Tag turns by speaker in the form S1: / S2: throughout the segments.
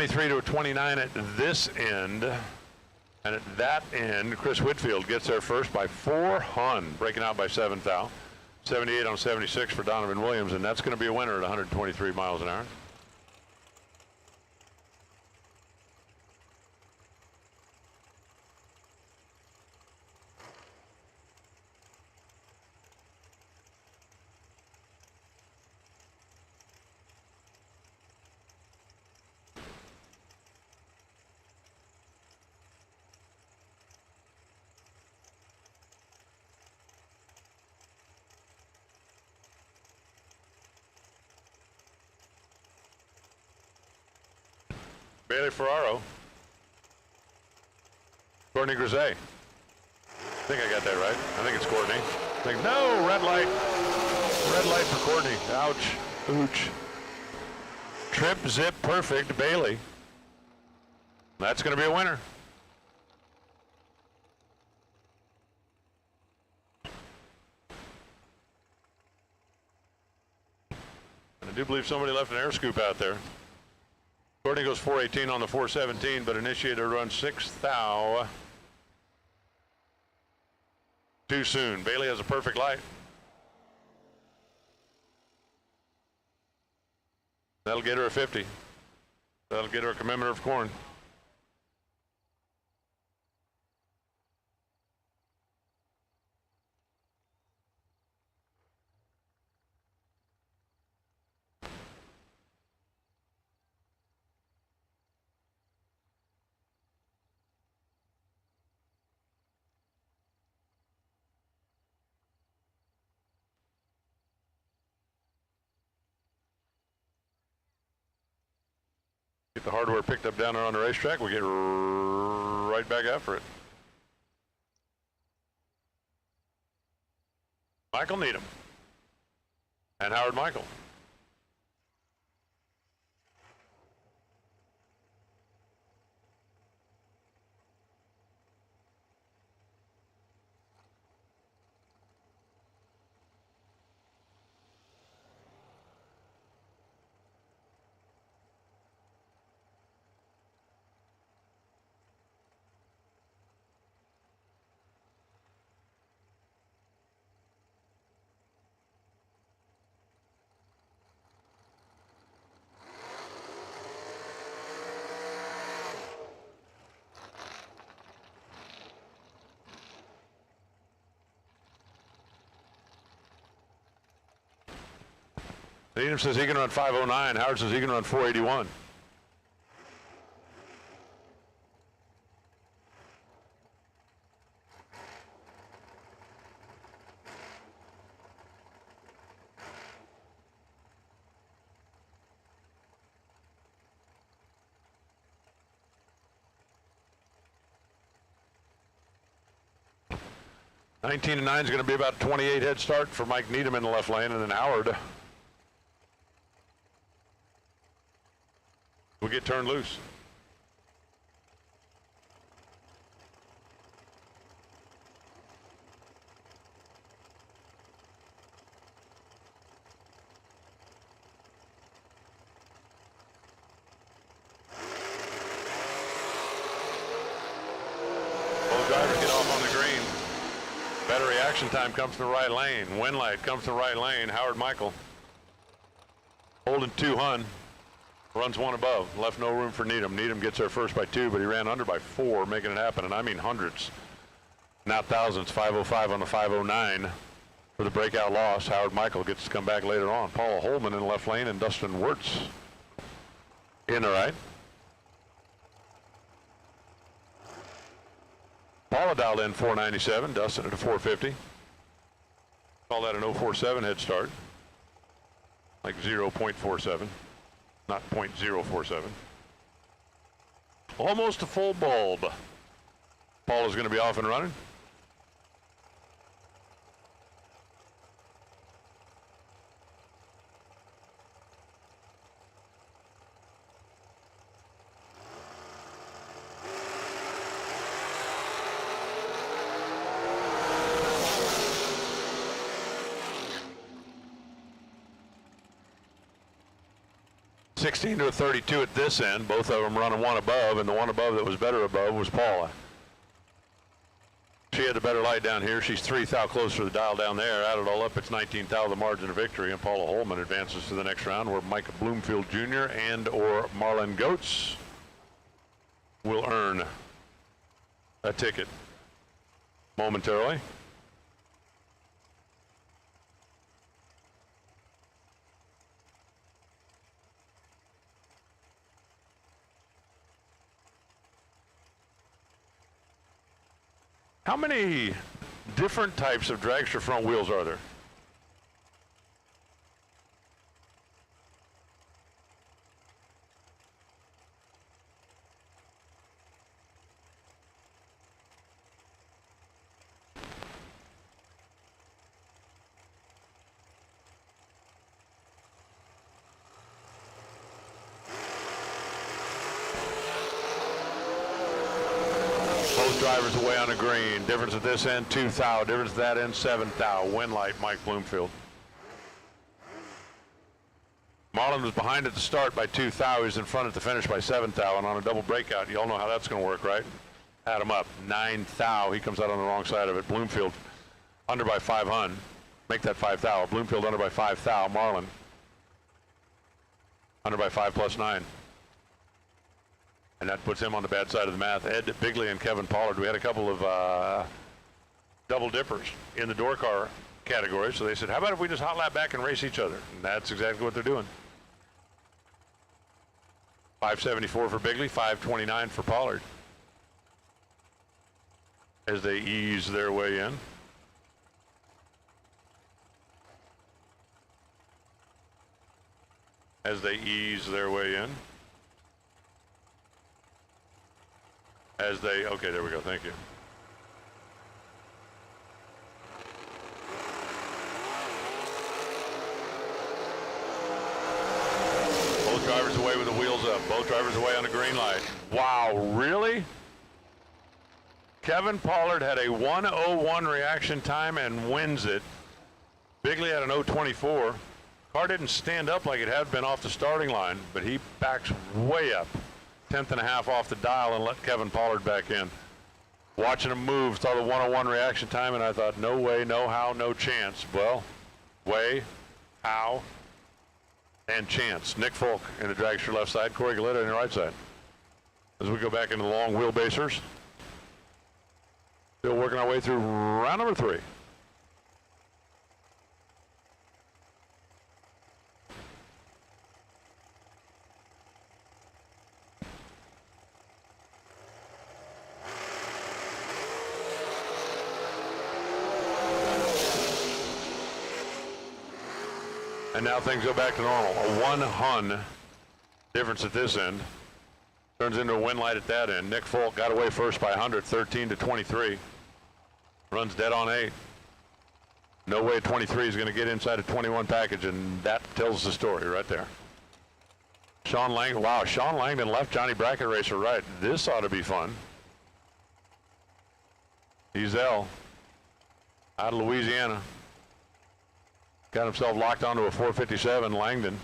S1: 23 to a 29 at this end. And at that end, Chris Whitfield gets there first by 4 hun, breaking out by 7 thou. 78 on 76 for Donovan Williams, and that's going to be a winner at 123 miles an hour. Bailey Ferraro. Courtney Grisey. I think I got that right. I think it's Courtney. No, red light. Red light for Courtney. Ouch. Ooch. Trip, zip, perfect. Bailey. That's going to be a winner. And I do believe somebody left an air scoop out there. Courtney goes 418 on the 417, but initiated a run 6 thou too soon. Bailey has a perfect light. That'll get her a 50. That'll get her a commemorative of corn. Get the hardware picked up down there on the racetrack. We get right back after it. Michael Needham and Howard Michael. Needham says he can run 509. Howard says he can run 481. Nineteen and 9 is going to be about 28 head start for Mike Needham in the left lane, and then Howard will get turned loose. Both drivers get off on the green. Better reaction time comes from the right lane. Wind light comes from the right lane. Howard Michael holding 2 hun. Runs 1 above, left no room for Needham. Needham gets there first by 2, but he ran under by 4, making it happen, and I mean hundreds, not thousands. 505 on the 509 for the breakout loss. Howard Michael gets to come back later on. Paula Holman in the left lane and Dustin Wirtz in the right. Paula dialed in 497, Dustin at a 450. Call that an 047 head start, like 0.47. Not 0.047. Almost a full bulb. Paul is going to be off and running. 16 to a 32 at this end. Both of them running one above, and the one above that was better above was Paula. She had the better light down here. She's 3 thou closer to the dial down there. Add it all up, it's 19 thou the margin of victory, and Paula Holman advances to the next round, where Micah Bloomfield Jr. and or Marlon Goetz will earn a ticket momentarily. How many different types of dragster front wheels are there? Drivers away on the green. Difference at this end, 2 thou. Difference at that end, 7 thou. Win light, Mike Bloomfield. Marlon was behind at the start by 2 thou. He's in front at the finish by 7 thou. And on a double breakout, you all know how that's going to work, right? Add him up, 9 thou. He comes out on the wrong side of it. Bloomfield under by 5 hun. Make that 5 thou. Bloomfield under by 5 thou. Marlon under by 5 plus 9. And that puts him on the bad side of the math. Ed Bigley and Kevin Pollard, we had a couple of double dippers in the door car category. So they said, how about if we just hot lap back and race each other? And that's exactly what they're doing. 574 for Bigley, 529 for Pollard, as they ease their way in. As they ease their way in. As they, okay, there we go, thank you. Both drivers away with the wheels up. Both drivers away on the green light. Wow, really? Kevin Pollard had a 1:01 reaction time and wins it. Bigley had an 0:24. Car didn't stand up like it had been off the starting line, but he backs way up. 10th and a half off the dial and let Kevin Pollard back in. Watching him move, saw the 1:01 reaction time, and I thought, no way, no how, no chance. Well, way, how, and chance. Nick Folk in the dragster left side, Corey Galetta in the right side. As we go back into the long wheelbasers, still working our way through round number 3. And now things go back to normal. A 1 hun difference at this end turns into a win light at that end. Nick Folk got away first by 100, 13 to 23. Runs dead on 8. No way 23 is going to get inside a 21 package, and that tells the story right there. Sean Langdon, wow, Sean Langdon left Johnny Bracket Racer right. This ought to be fun. Ezel out of Louisiana. Got himself locked onto a 457. Langdon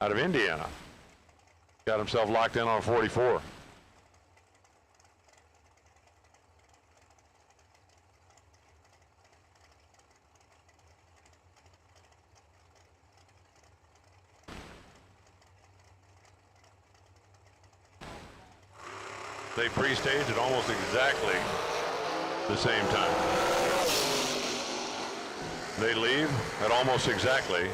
S1: out of Indiana got himself locked in on a 44. They pre-stage at almost exactly the same time. They leave at almost exactly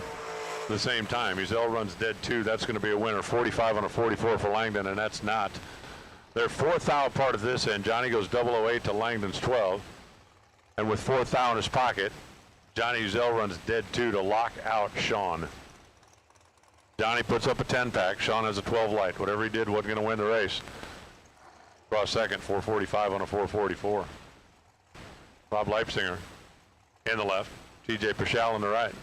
S1: the same time. Ezel runs dead 2. That's going to be a winner. 45 on a 44 for Langdon, and that's not. They're 4 thou apart at this end. Johnny goes 008 to Langdon's 12. And with 4 thou in his pocket, Johnny Ezel runs dead 2 to lock out Sean. Johnny puts up a 10-pack. Sean has a 12 light. Whatever he did wasn't going to win the race. Draw second, 445 on a 444. Rob Leipzinger in the left. TJ Pichal on the right.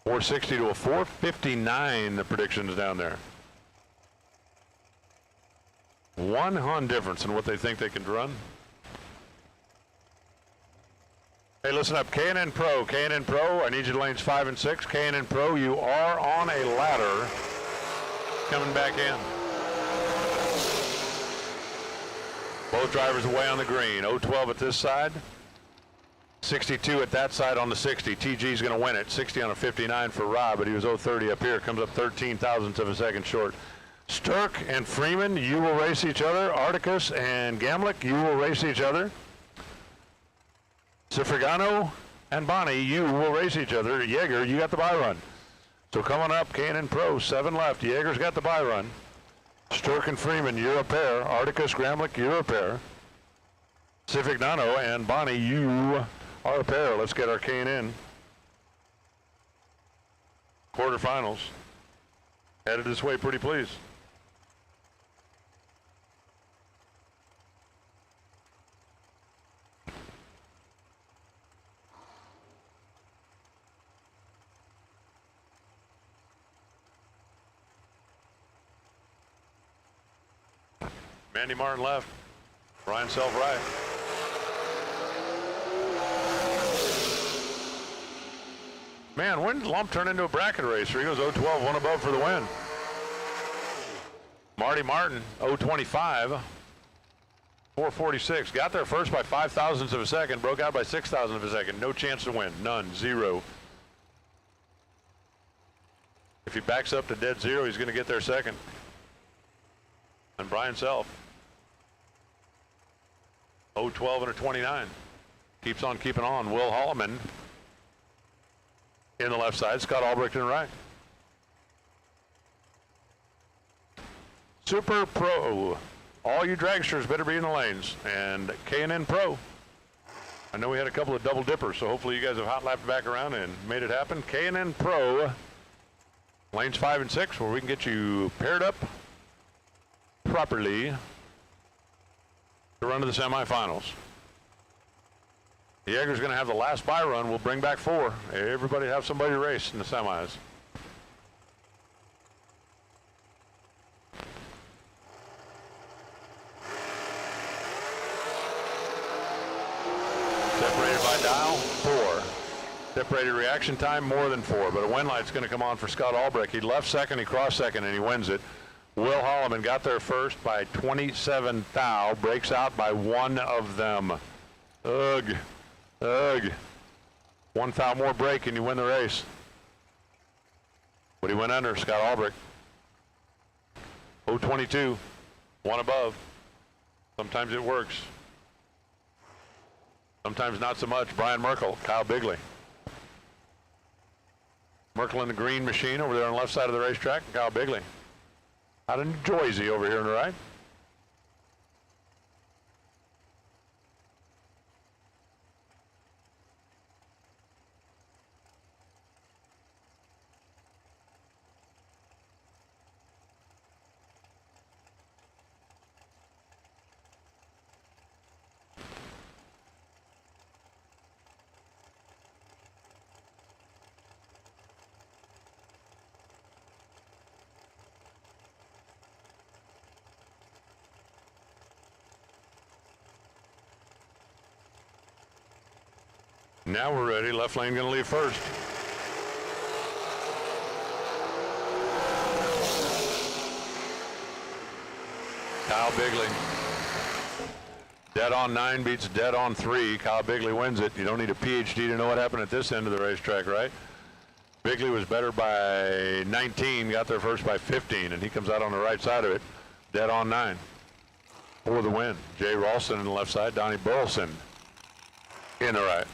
S1: .460 to a 459, the predictions down there. 1 hun difference in what they think they can run. Hey, listen up, K&N Pro, I need you to lanes 5 and 6. K&N Pro, you are on a ladder coming back in. Both drivers away on the green. 012 at this side, 62 at that side on the 60. TG's going to win it. 60 on a 59 for Rob, but he was 030 up here. Comes up 13 thousandths of a second short. Sturck and Freeman, you will race each other. Articus and Gamlick, you will race each other. Cipriano and Bonnie, you will race each other. Yeager, you got the bye run. So coming up, K&N Pro, 7 left. Yeager's got the bye run. Sturck and Freeman, you're a pair. Articus, Gramlich, you're a pair. Cipriano and Bonnie, you are a pair. Let's get our K&N quarterfinals headed this way, pretty please. Andy Martin left, Brian Self right. Man, when did Lump turn into a bracket racer? He goes 012, one above for the win. Marty Martin, 025, 446. Got there first by 5 thousandths of a second, broke out by 6 thousandths of a second. No chance to win, none, 0. If he backs up to dead 0, he's going to get there second. And Brian Self, 012 and a 29. Keeps on keeping on. Will Holloman in the left side. Scott Albrecht in the right. Super Pro. All you dragsters better be in the lanes. And K&N Pro. I know we had a couple of double dippers, so hopefully you guys have hot lapped back around and made it happen. K&N Pro. Lanes 5 and 6, where we can get you paired up properly to run to the semifinals. Yeager's going to have the last bye run. We'll bring back 4. Everybody have somebody to race in the semis. Separated by dial, 4. Separated reaction time, more than 4. But a win light's going to come on for Scott Albrecht. He left second, he crossed second, and he wins it. Will Holloman got there first by 27 thou, breaks out by 1 of them. Ugh, ugh. 1 thou more break and you win the race. But he went under, Scott Albrecht. 022, 1 above. Sometimes it works. Sometimes not so much. Brian Merkel, Kyle Bigley. Merkel in the green machine over there on the left side of the racetrack, and Kyle Bigley out in Joyzy over here on the right. Now we're ready. Left lane going to leave first. Kyle Bigley. Dead on 9 beats dead on 3. Kyle Bigley wins it. You don't need a PhD to know what happened at this end of the racetrack, right? Bigley was better by 19, got there first by 15, and he comes out on the right side of it. Dead on 9 for the win. Jay Ralston on the left side. Donnie Burleson in the right.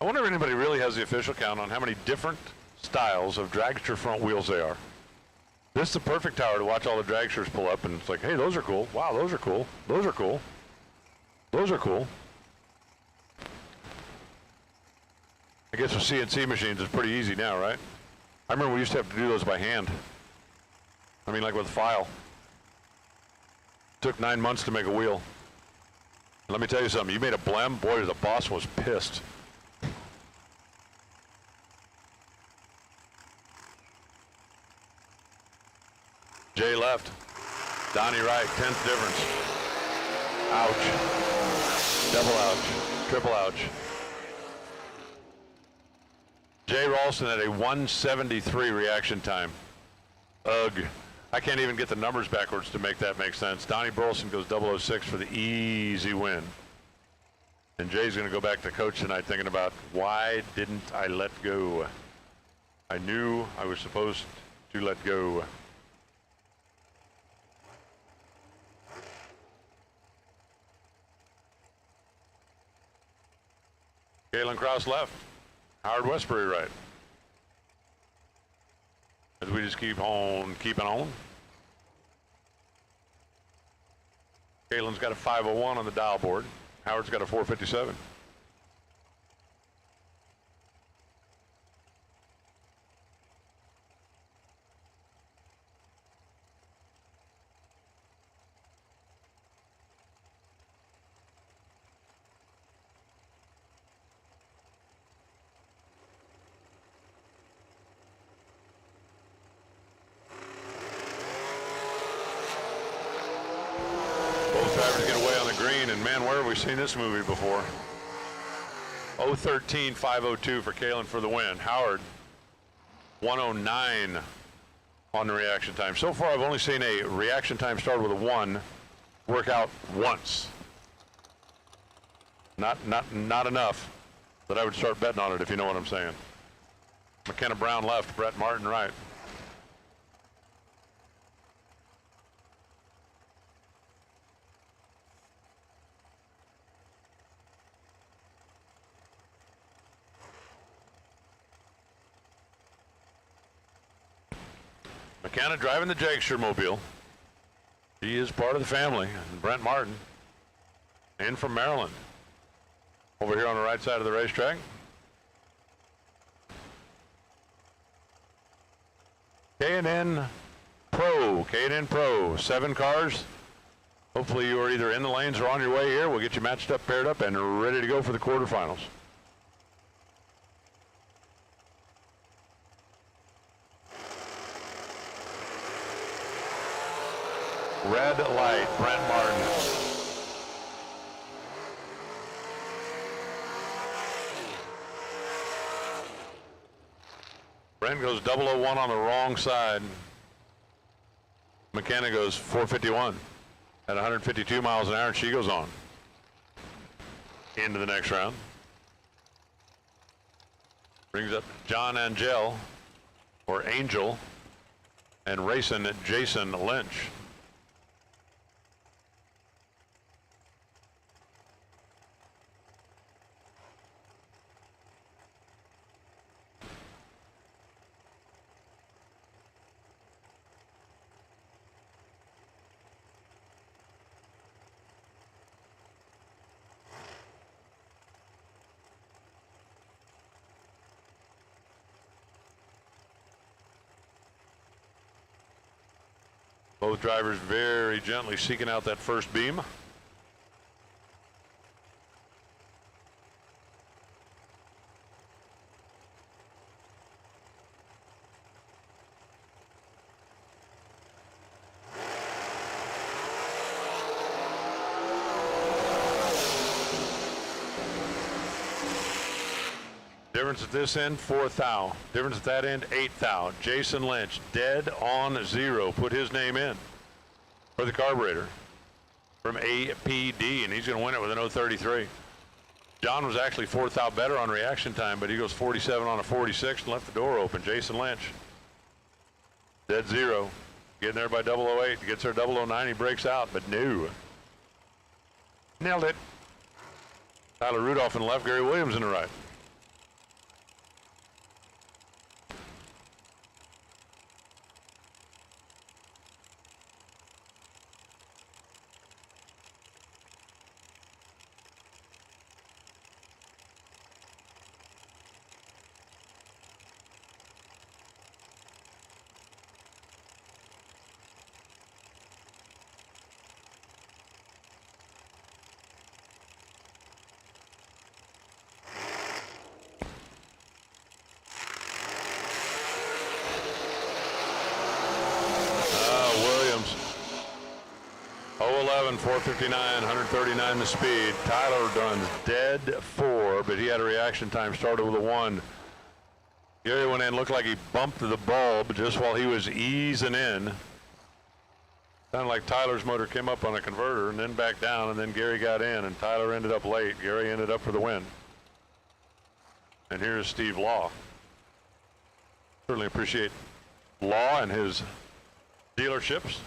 S1: I wonder if anybody really has the official count on how many different styles of dragster front wheels they are. This is the perfect tower to watch all the dragsters pull up, and it's like, hey, those are cool. Wow, those are cool. Those are cool. Those are cool. I guess with CNC machines, it's pretty easy now, right? I remember we used to have to do those by hand. I mean, like with a file. It took 9 months to make a wheel. And let me tell you something. You made a blem, boy, the boss was pissed. Jay left, Donnie right, 10th difference. Ouch. Double ouch. Triple ouch. Jay Ralston had a 173 reaction time. Ugh. I can't even get the numbers backwards to make that make sense. Donnie Burleson goes 006 for the easy win. And Jay's going to go back to coach tonight thinking about, why didn't I let go? I knew I was supposed to let go. Galen Krause left. Howard Westbury right. As we just keep on keeping on. Galen's got a 501 on the dial board. Howard's got a 457. And man, where have we seen this movie before? 013, 502 for Kalen for the win. Howard, 109 on the reaction time. So far, I've only seen a reaction time start with a 1 work out once. Not enough that I would start betting on it, if you know what I'm saying. McKenna Brown left, Brett Martin right. McKenna driving the Jagster mobile. He is part of the family. And Brent Martin, in from Maryland. Over here on the right side of the racetrack. K&N Pro, 7 cars. Hopefully you are either in the lanes or on your way here. We'll get you matched up, paired up, and ready to go for the quarterfinals. Red light, Brent Martin. Brent goes 001 on the wrong side. McKenna goes 451 at 152 miles an hour, and she goes on into the next round. Brings up John Angel, or Angel, and racing Jason Lynch. Both drivers very gently seeking out that first beam. Difference at this end, 4 thou. Difference at that end, 8 thou. Jason Lynch, dead on 0. Put his name in for the carburetor from APD, and he's going to win it with an 033. John was actually 4 thou better on reaction time, but he goes 47 on a 46 and left the door open. Jason Lynch, dead 0. Getting there by 008. Gets there 009. He breaks out, but no. Nailed it. Tyler Rudolph in the left, Gary Williams in the right. 211, 459, 139 the speed. Tyler runs dead 4, but he had a reaction time, started with a 1. Gary went in, looked like he bumped the bulb just while he was easing in. Sounded like Tyler's motor came up on a converter and then back down, and then Gary got in, and Tyler ended up late. Gary ended up for the win. And here's Steve Law. Certainly appreciate Law and his dealerships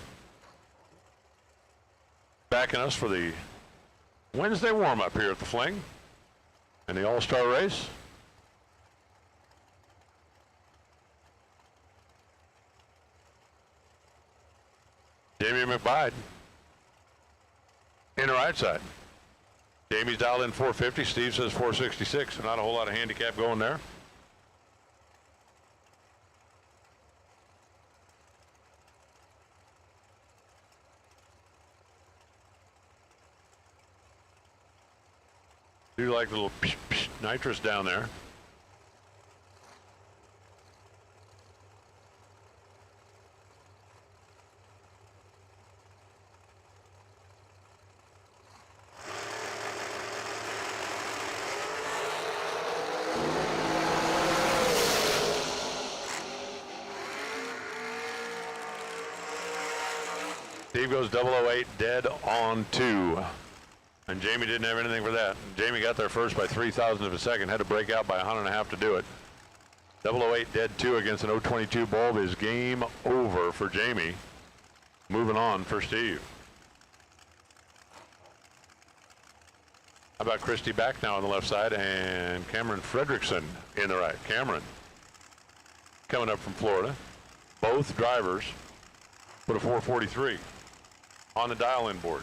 S1: backing us for the Wednesday warm-up here at the Fling and the All-Star Race. Jamie McBride in the right side. Jamie's dialed in 450. Steve says 466. So not a whole lot of handicap going there. Do like the little psh, psh, nitrous down there. Steve goes 008 dead on 2. And Jamie didn't have anything for that. Jamie got there first by 3,000 of a second, had to break out by 100.5 to do it. 008 dead 2 against an 022 bulb is game over for Jamie. Moving on for Steve. How about Christy back now on the left side and Cameron Fredrickson in the right. Cameron coming up from Florida. Both drivers put a 443 on the dial-in board.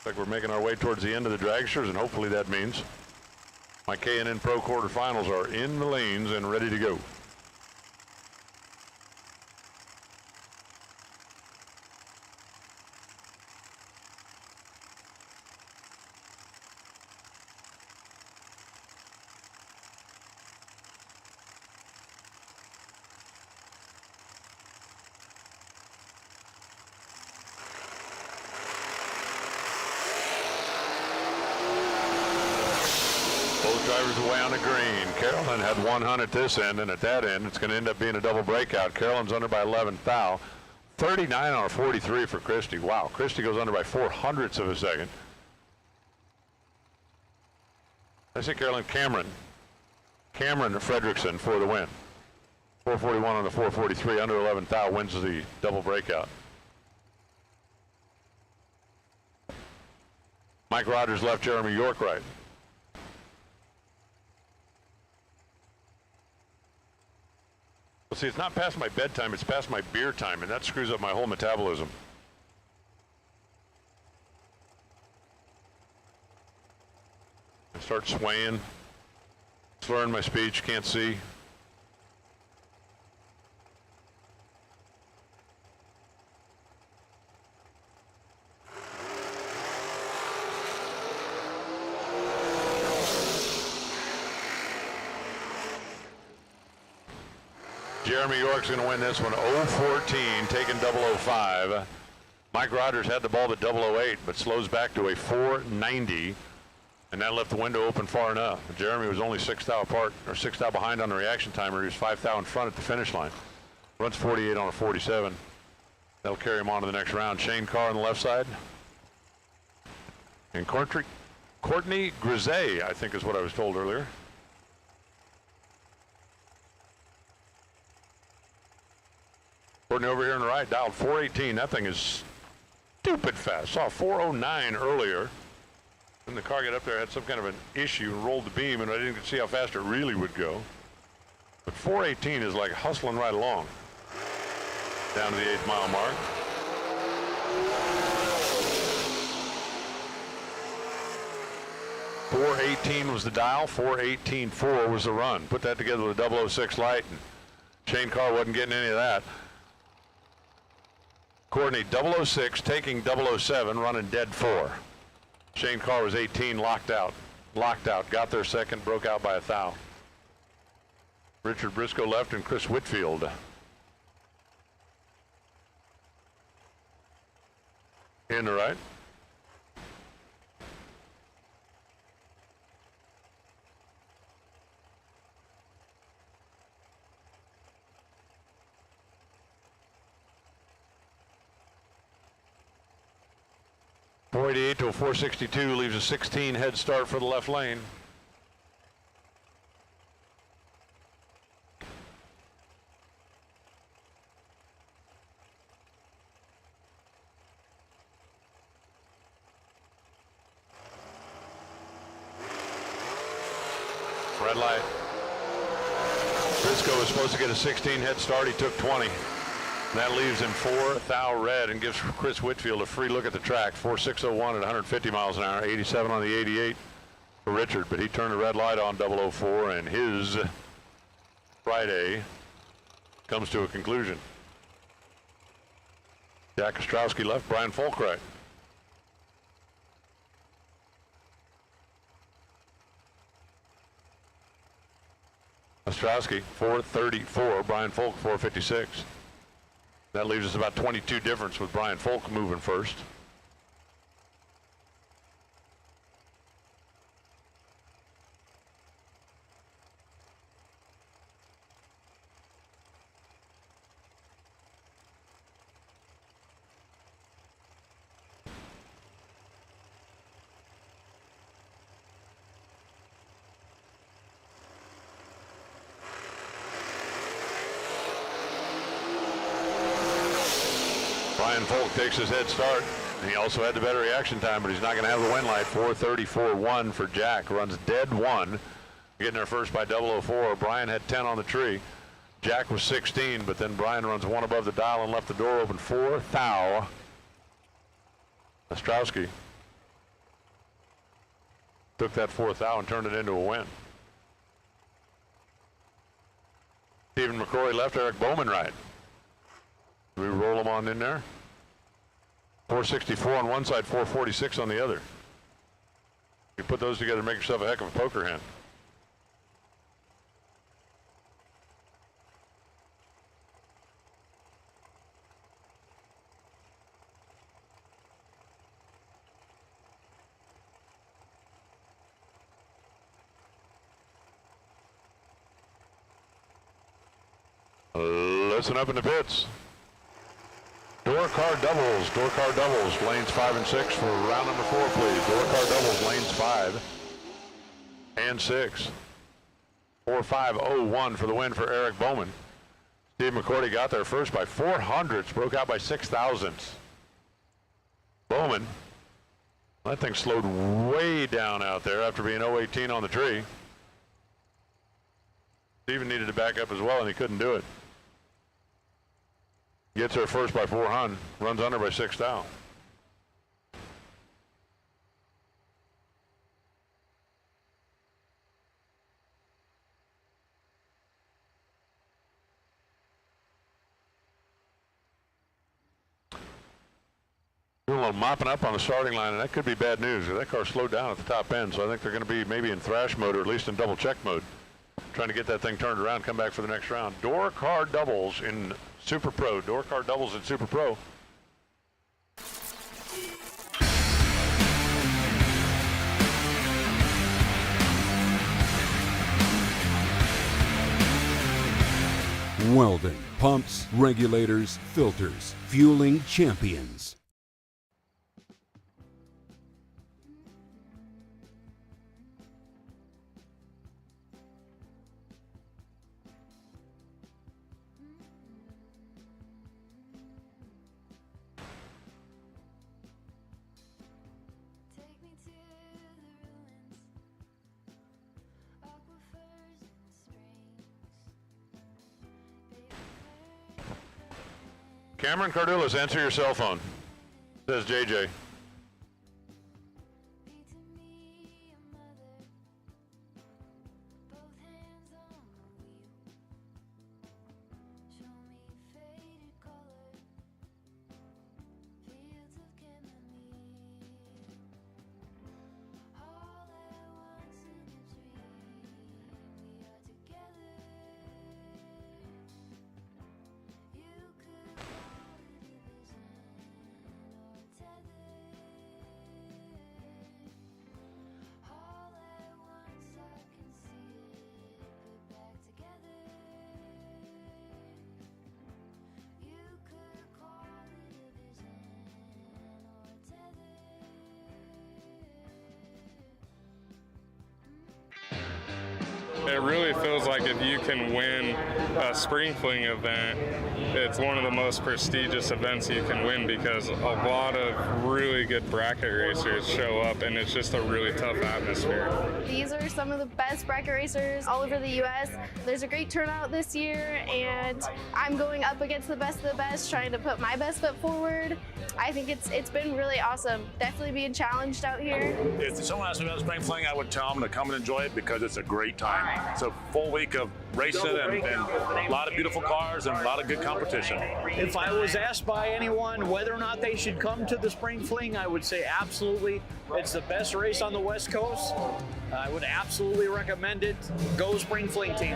S1: Looks like we're making our way towards the end of the dragsters, and hopefully that means my K&N Pro quarterfinals are in the lanes and ready to go. Drivers away on the green. Carolyn had 100 at this end, and at that end, it's going to end up being a double breakout. Carolyn's under by 11 thou. 39 on a 43 for Christy. Wow, Christy goes under by 0.04 of a second. I see Cameron Fredrickson for the win. 441 on the 443, under 11 thou, wins the double breakout. Mike Rogers left, Jeremy York right. Well, see, it's not past my bedtime, it's past my beer time, and that screws up my whole metabolism. I start swaying, slurring my speech, can't see. Jeremy York's going to win this one, 014, taking 005. Mike Rogers had the ball at 008, but slows back to a 490, and that left the window open far enough. Jeremy was only 6 thou apart, or 6 thou behind on the reaction timer. He was 5 thou in front at the finish line. Runs 48 on a 47. That'll carry him on to the next round. Shane Carr on the left side. And Courtney Grisey, I think is what I was told earlier. Courtney over here on the right, dialed 418. That thing is stupid fast. Saw 409 earlier. When the car got up there, had some kind of an issue and rolled the beam, and I didn't see how fast it really would go. But 418 is like hustling right along. Down to the 8th mile mark. .418 was the dial, 418.4 was the run. Put that together with a 006 light, and Shane Carr wasn't getting any of that. Courtney 006 taking 007, running dead 4. Shane Carr was 18, locked out, got there second, broke out by a thou. Richard Briscoe left and Chris Whitfield. In the right. .488 to a 462 leaves a 16 head start for the left lane. Red light. Briscoe was supposed to get a 16 head start. He took 20. That leaves him 4 thou red and gives Chris Whitfield a free look at the track. 4601 at 150 miles an hour, 87 on the 88 for Richard, but he turned the red light on 004 and his Friday comes to a conclusion. Jack Ostrowski left, Brian Folk right. Ostrowski 434, Brian Folk 456. That leaves us about 22 difference with Brian Folk moving first. Brian Folk takes his head start. He also had the better reaction time, but he's not going to have the win light. 434.1 for Jack. Runs dead one. Getting there first by 004. Brian had 10 on the tree. Jack was 16, but then Brian runs one above the dial and left the door open. 4 thou. Ostrowski took that 4 thou and turned it into a win. Stephen McCrory left, Eric Bowman right. We roll them on in there. 464 on one side, 446 on the other. You put those together, make yourself a heck of a poker hand. Listen up in the pits. Door car doubles, lanes 5 and 6 for round number 4, please. Door car doubles, lanes 5 and 6. 4-5-0-1 for the win for Eric Bowman. Steve McCordy got there first by 400ths, broke out by 6,000ths. Bowman, that thing slowed way down out there after being 018 on the tree. Steven needed to back up as well, and he couldn't do it. Gets there first by 400, runs under by 6 thou. Doing a little mopping up on the starting line, and that could be bad news. That car slowed down at the top end, so I think they're going to be maybe in thrash mode or at least in double check mode, trying to get that thing turned around, come back for the next round. Door car doubles in Super Pro. Door car doubles in Super Pro.
S2: Weldon, pumps, regulators, filters, fueling champions.
S1: Cameron Cardulas, answer your cell phone, says JJ.
S3: It really feels like if you can win a spring fling event, it's one of the most prestigious events you can win because a lot of really good bracket racers show up and it's just a really tough atmosphere.
S4: These are some of the best bracket racers all over the U.S. There's a great turnout this year, and I'm going up against the best of the best, trying to put my best foot forward. I think it's been really awesome. Definitely being challenged out here.
S5: If someone asked me about spring fling, I would tell them to come and enjoy it because it's a great time. It's a full week of racing and a lot of beautiful cars and a lot of good competition.
S6: If I was asked by anyone whether or not they should come to the spring fling, I would say absolutely. It's the best race on the West Coast. I would absolutely recommend it. Go spring fling team.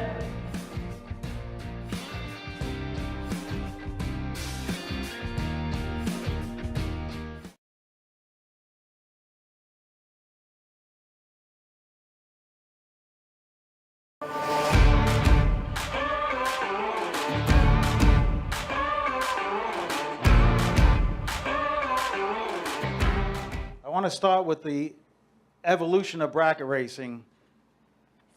S7: I want to start with the evolution of bracket racing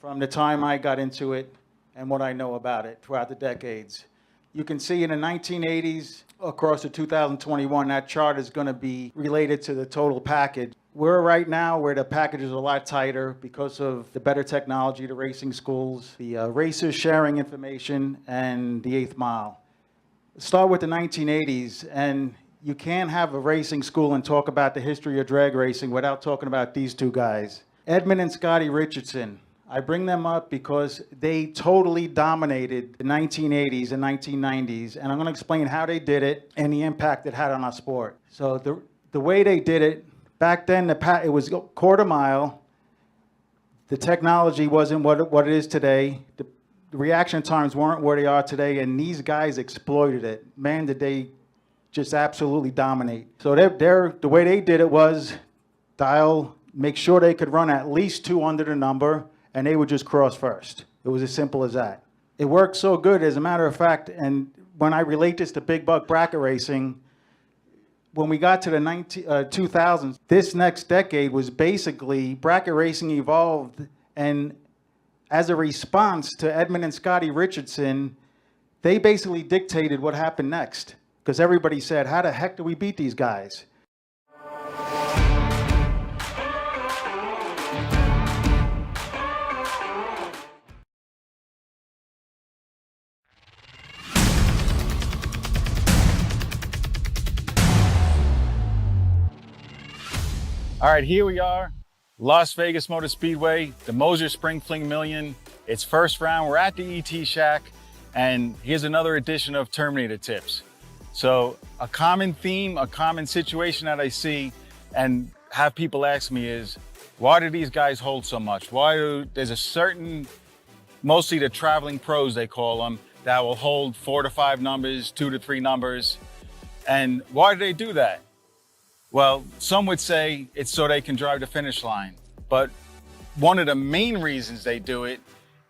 S7: from the time I got into it and what I know about it throughout the decades. You can see in the 1980s across to 2021, that chart is going to be related to the total package. We're right now where the package is a lot tighter because of the better technology, the racing schools, the racers sharing information, and the 8th mile. Start with the 1980s, and you can't have a racing school and talk about the history of drag racing without talking about these two guys. Edmund and Scotty Richardson. I bring them up because they totally dominated the 1980s and 1990s, and I'm going to explain how they did it and the impact it had on our sport. So the way they did it, back then it was quarter mile. The technology wasn't what it is today. The reaction times weren't where they are today, and these guys exploited it. Man, did they just absolutely dominate. So the way they did it was make sure they could run at least 2 under the number, and they would just cross first. It was as simple as that. It worked so good, as a matter of fact, and when I relate this to big buck bracket racing, when we got to the 2000s, this next decade was basically bracket racing evolved, and as a response to Edmund and Scotty Richardson, they basically dictated what happened next. Because everybody said, how the heck do we beat these guys?
S8: All right, here we are, Las Vegas Motor Speedway, the Moser Spring Fling Million. It's first round, we're at the ET Shack, and here's another edition of Terminator Tips. So a common theme, a common situation that I see and have people ask me is, why do these guys hold so much? There's a certain, mostly the traveling pros they call them, that will hold 4 to 5 numbers, 2 to 3 numbers. And why do they do that? Well, some would say it's so they can drive the finish line. But one of the main reasons they do it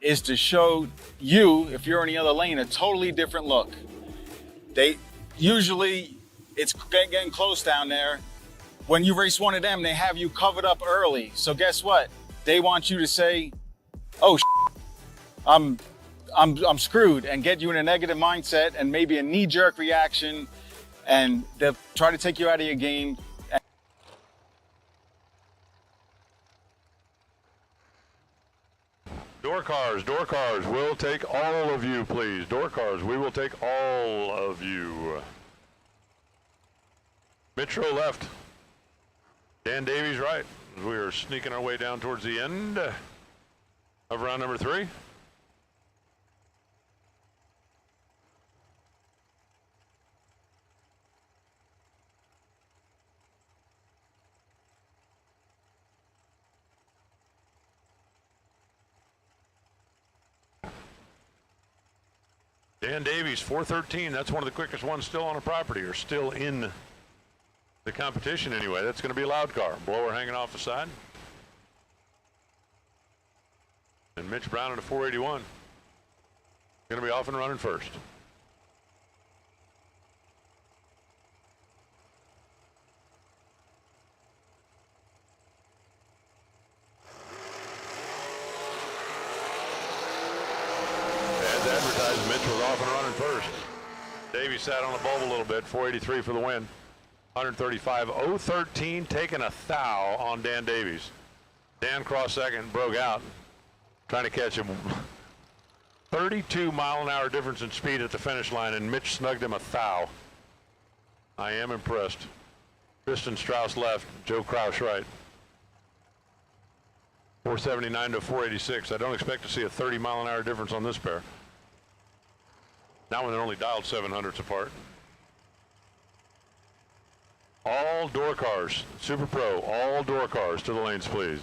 S8: is to show you, if you're in the other lane, a totally different look. Usually, it's getting close down there. When you race one of them, they have you covered up early. So guess what? They want you to say, "Oh, I'm screwed," and get you in a negative mindset and maybe a knee-jerk reaction, and they'll try to take you out of your game.
S1: Door cars, we'll take all of you, please. Door cars, we will take all of you. Mitro left. Dan Davies right. We are sneaking our way down towards the end of round number 3. Dan Davies, 4:13. That's one of the quickest ones still on a property, or still in the competition anyway. That's going to be a loud car. Blower hanging off the side. And Mitch Brown in a 481. Going to be off and running first. first. Davey sat on the bulb a little bit, 483 for the win. 135, 013, taking a thou on Dan Davies. Dan crossed second, broke out, trying to catch him. 32-mile-an-hour difference in speed at the finish line, and Mitch snugged him a thou. I am impressed. Tristan Strauss left, Joe Crouch right. 479 to 486. I don't expect to see a 30-mile-an-hour difference on this pair. Now when they're only dialed 700ths apart. All door cars, Super Pro, all door cars to the lanes, please.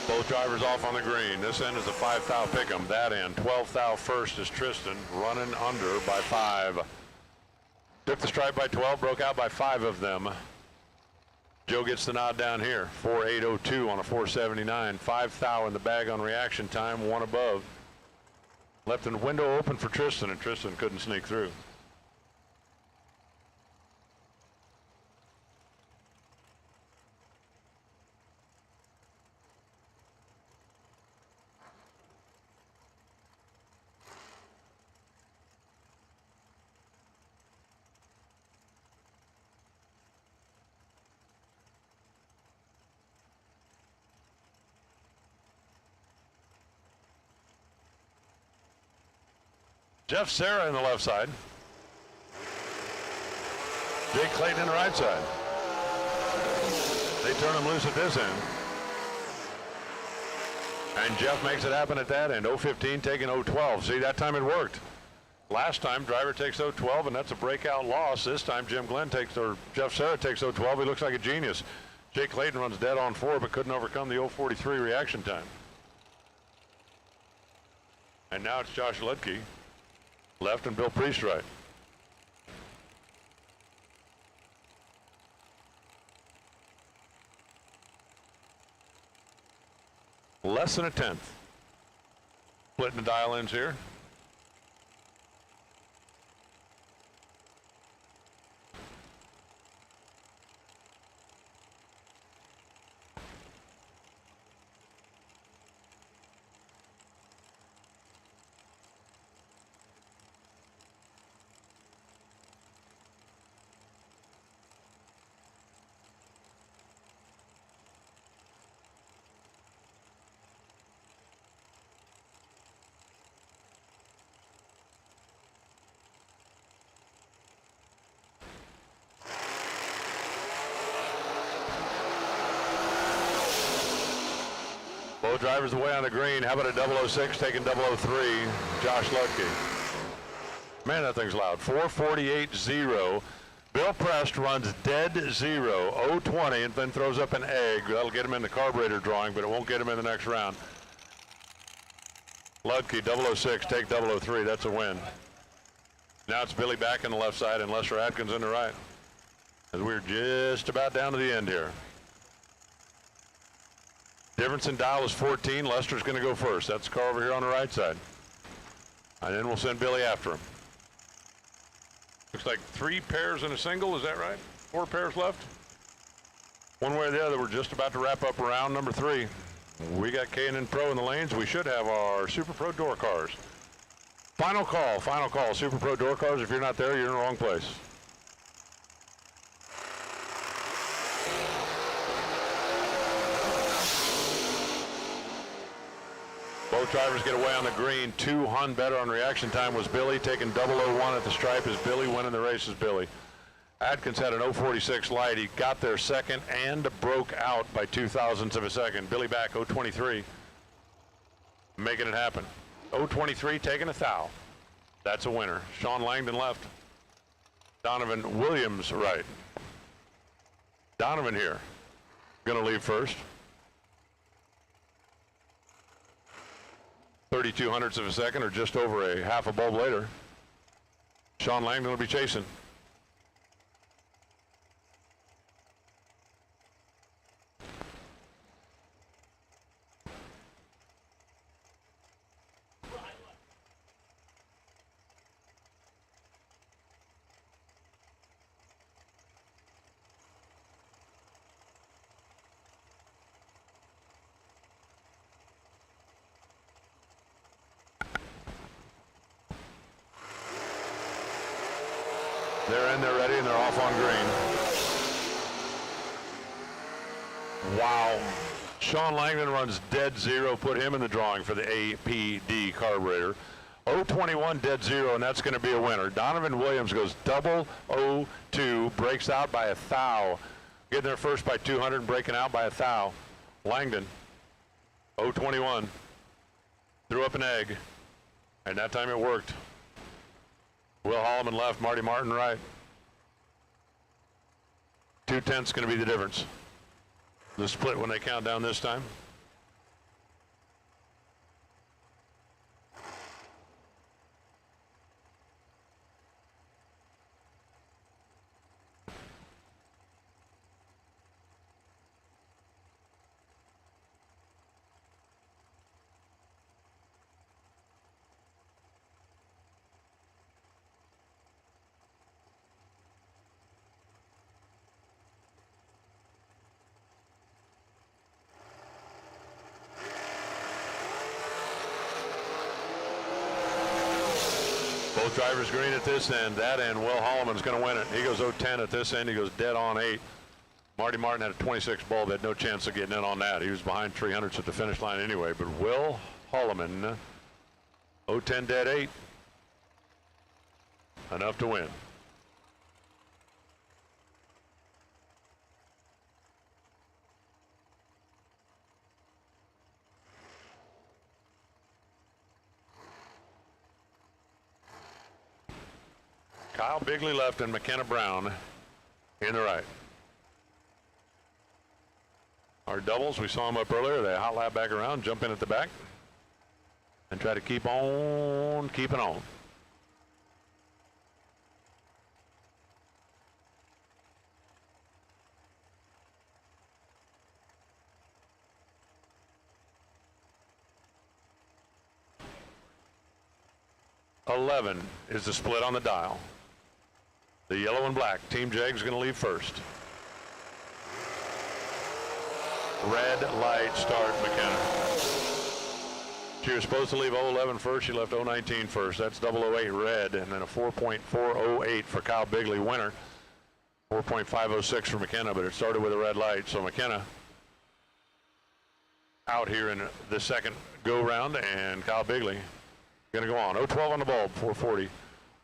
S1: Both drivers off on the green. This end is a 5 thou pick'em. That end, 12 thou first is Tristan, running under by 5. Took the stripe by 12, broke out by 5 of them. Joe gets the nod down here, 4802 on a 479. 5 thou in the bag on reaction time, 1 above. Left the window open for Tristan, and Tristan couldn't sneak through. Jeff Serra in the left side. Jake Clayton in the right side. They turn him loose at this end. And Jeff makes it happen at that end. 015 taking 012. See, that time it worked. Last time, driver takes 012, and that's a breakout loss. This time, Jeff Serra takes 012. He looks like a genius. Jake Clayton runs dead on 4, but couldn't overcome the 043 reaction time. And now it's Josh Ludke left and Bill Priest right. Less than a tenth. Splitting the dial ins here. Both drivers away on the green. How about a 006 taking 003, Josh Ludke. Man, that thing's loud. 448.0. Bill Prest runs dead 0, 020, and then throws up an egg. That'll get him in the carburetor drawing, but it won't get him in the next round. Ludke, 006, take 003. That's a win. Now it's Billy back on the left side and Lester Atkins on the right. As we're just about down to the end here. Difference in dial is 14. Lester's going to go first. That's the car over here on the right side. And then we'll send Billy after him. Looks like 3 pairs and a single. Is that right? 4 pairs left? One way or the other, we're just about to wrap up round number 3. We got K&N Pro in the lanes. We should have our Super Pro door cars. Final call, Super Pro door cars. If you're not there, you're in the wrong place. Both drivers get away on the green. 2 Hun better on reaction time was Billy. Taking 001 at the stripe is Billy. Winning the race is Billy. Atkins had an 046 light. He got there second and broke out by 0.02 of a second. Billy back 023. Making it happen. 023 taking a thou. That's a winner. Sean Langdon left. Donovan Williams right. Donovan here. Gonna leave first. 32 hundredths of a second, or just over a half a bulb later. Sean Langdon will be chasing. They're in, they're ready, and they're off on green. Wow. Sean Langdon runs dead zero, put him in the drawing for the APD carburetor. 021 dead zero, and that's going to be a winner. Donovan Williams goes 002, breaks out by a thou. Getting there first by 200 and breaking out by a thou. Langdon, 021, threw up an egg, and that time it worked. Will Holloman left, Marty Martin right. 2/10's going to be the difference. The split when they count down this time. Both drivers green at this end. That end, Will Holloman's going to win it. He goes 010 at this end. He goes dead on 8. Marty Martin had a 26 bulb. Had no chance of getting in on that. He was behind 300s at the finish line anyway. But Will Holloman, 010 dead 8. Enough to win. Kyle Bigley left and McKenna Brown in the right. Our doubles, we saw them up earlier. They hot lap back around, jump in at the back, and try to keep on keeping on. $11 is the split on the dial. The yellow and black. Team Jag's going to leave first. Red light start, McKenna. She was supposed to leave 011 first. She left 019 first. That's 008 red, and then a 4.408 for Kyle Bigley, winner. 4.506 for McKenna, but it started with a red light. So McKenna out here in the second go round, and Kyle Bigley going to go on. 012 on the bulb, 440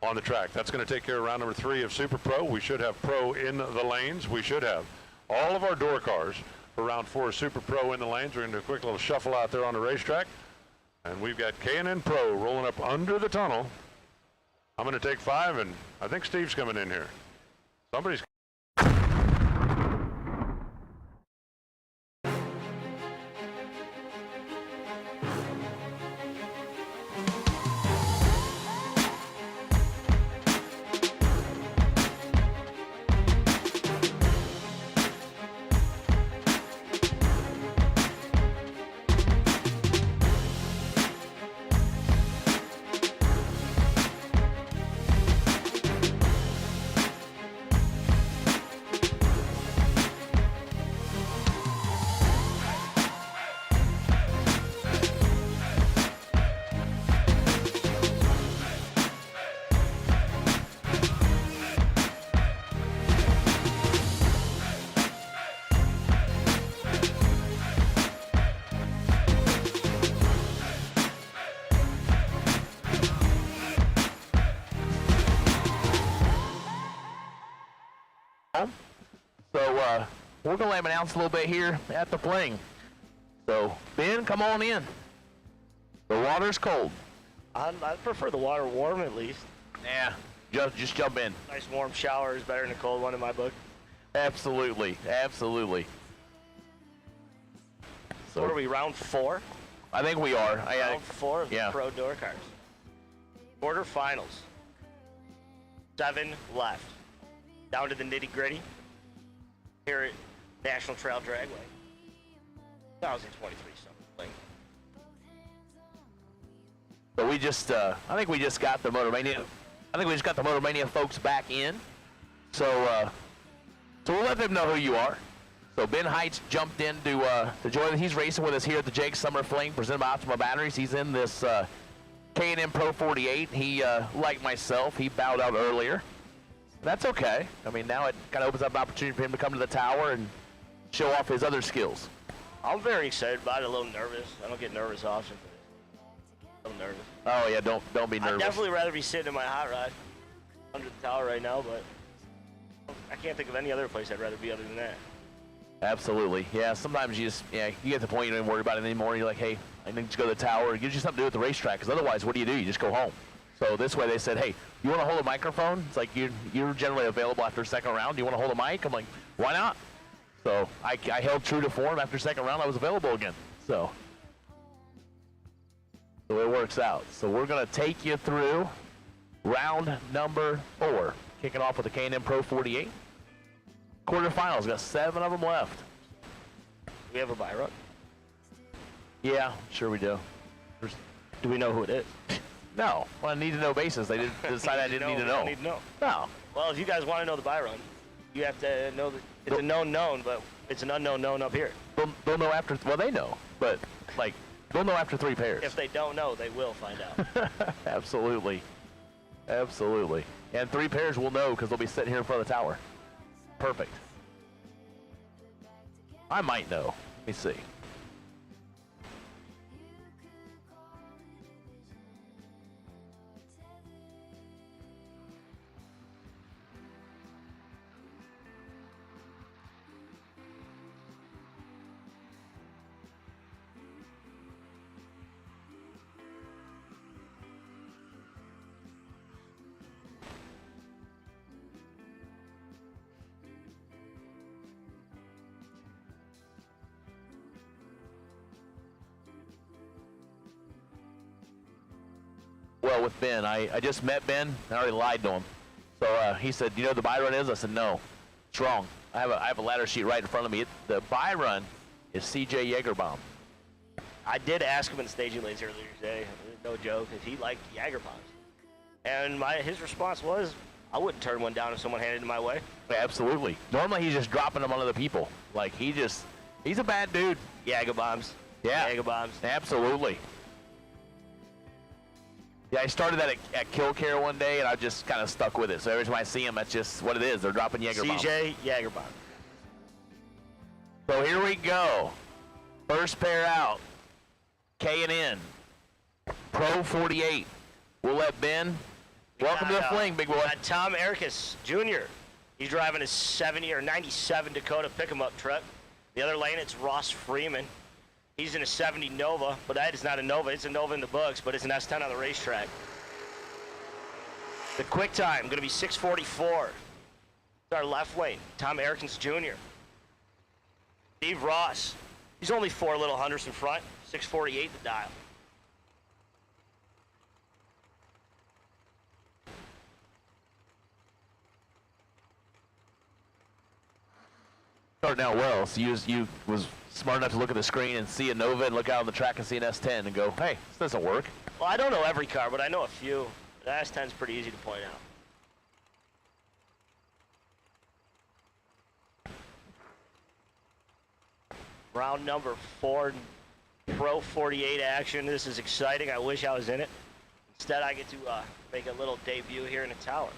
S1: on the track. That's going to take care of round number 3 of Super Pro. We should have Pro in the lanes. We should have all of our door cars for round 4 of Super Pro in the lanes. We're going to do a quick little shuffle out there on the racetrack. And we've got K&N Pro rolling up under the tunnel. I'm going to take 5, and I think Steve's coming in here. Somebody's
S9: we're going to let him announce a little bit here at the Fling. So, Ben, come on in. The water's cold.
S10: I prefer the water warm at least.
S9: Yeah, just jump in.
S10: Nice warm shower is better than a cold one in my book.
S9: Absolutely, absolutely.
S10: So what are we, round 4?
S9: I think we are.
S10: Round 4 of the Pro Door Cars. Quarterfinals. 7 left. Down to the nitty gritty. Here at National Trail Raceway. 2023 Summer Fling.
S9: So we just, I think we just got the Motormania. I think we just got the Motormania folks back in. So, so we'll let them know who you are. So Ben Heights jumped in to join. He's racing with us here at the Jake Summer Fling, presented by Optima Batteries. He's in this K&N Pro 48. He, like myself, he bowed out earlier. That's okay. I mean, now it kind of opens up an opportunity for him to come to the tower and show off his other skills.
S10: I'm very excited about it, a little nervous. I don't get nervous often. I'm nervous.
S9: Oh yeah, don't be nervous.
S10: I'd definitely rather be sitting in my hot rod under the tower right now, but I can't think of any other place I'd rather be other than that.
S9: Absolutely. Yeah, sometimes you get to the point you don't even worry about it anymore. You're like, hey, I need to go to the tower. It gives you something to do with the racetrack, because otherwise, what do? You just go home. So this way they said, hey, you want to hold a microphone? It's like you're generally available after second round. Do you want to hold a mic? I'm like, why not? So I held true to form. After second round, I was available again. So it works out. So we're going to take you through round number 4, kicking off with the K&M Pro 48. Quarterfinals, got 7 of them left.
S10: Do we have a buy run?
S9: Yeah, sure we do.
S10: Do we know who it is?
S9: No. On a need-to-know basis. They decided I didn't need to know.
S10: Need to know.
S9: No.
S10: Well, if you guys want to know the buy run, you have to know that it's a known, but it's an unknown known up here.
S9: They'll know after, well, they know, but, like, they'll know after 3 pairs.
S10: If they don't know, they will find out.
S9: Absolutely. Absolutely. And 3 pairs will know because they'll be sitting here in front of the tower. Perfect. I might know. Let me see. Well, with Ben, I just met Ben. I already lied to him. So he said, "You know what the buy run is?" I said, "No, it's wrong. I have a ladder sheet right in front of me. The buy run is CJ Jagerbaum."
S10: I did ask him in the staging lanes earlier today, no joke, if he liked Jager bombs. And his response was, I wouldn't turn one down if someone handed it my way.
S9: Yeah, absolutely. Normally he's just dropping them on other people. Like he's a bad dude.
S10: Jager bombs.
S9: Yeah.
S10: Jager bombs.
S9: Absolutely. Yeah, I started that at Kill Care one day, and I just kind of stuck with it. So every time I see them, that's just what it is. They're dropping Jager bombs.
S10: CJ Jager bomb.
S9: So here we go. First pair out. K&N. Pro 48. We'll let Ben. Welcome to the fling, big boy.
S10: Tom Ericus Jr. He's driving a 70 or 97 Dakota pick-em-up truck. The other lane, it's Ross Freeman. He's in a 70 Nova, but that is not a Nova. It's a Nova in the books, but it's an S10 on the racetrack. The quick time, going to be 6:44. It's our left lane, Tom Ericus Jr. Steve Ross. He's only 4 little hundredths in front, 6:48 the dial.
S9: Starting out well, so you was smart enough to look at the screen and see a Nova and look out on the track and see an S10 and go, hey, this doesn't work.
S10: Well, I don't know every car, but I know a few. The S10's pretty easy to point out. Round number 4, Pro 48 action. This is exciting. I wish I was in it. Instead, I get to make a little debut here in the tower.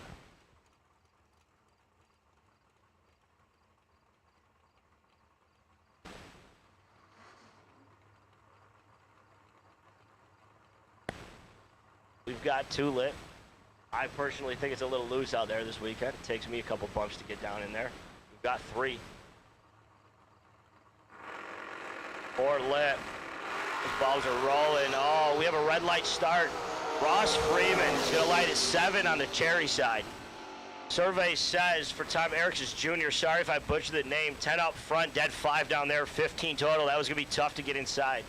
S10: We've got 2 lit. I personally think it's a little loose out there this weekend. It takes me a couple bumps to get down in there. We've got 3. 4 lit. Those balls are rolling. Oh, we have a red light start. Ross Freeman is going to light at 7 on the cherry side. Survey says for Tom Ericus Jr., sorry if I butchered the name, 10 up front, dead 5 down there, 15 total. That was going to be tough to get inside.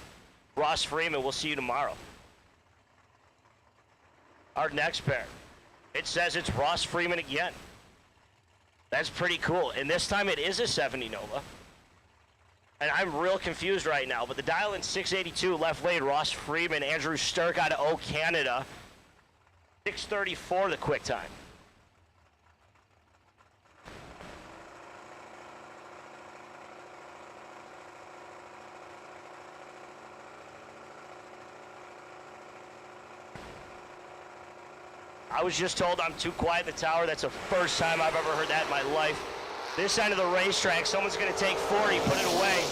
S10: Ross Freeman, we'll see you tomorrow. Our next pair, it says it's Ross Freeman again. That's pretty cool. And this time it is a 70 Nova. And I'm real confused right now, but the dial in 682 left lane, Ross Freeman, Andrew Sturck out of O Canada. 634 the quick time. I was just told I'm too quiet in the tower. That's the first time I've ever heard that in my life. This end of the racetrack, someone's going to take 40, put it away.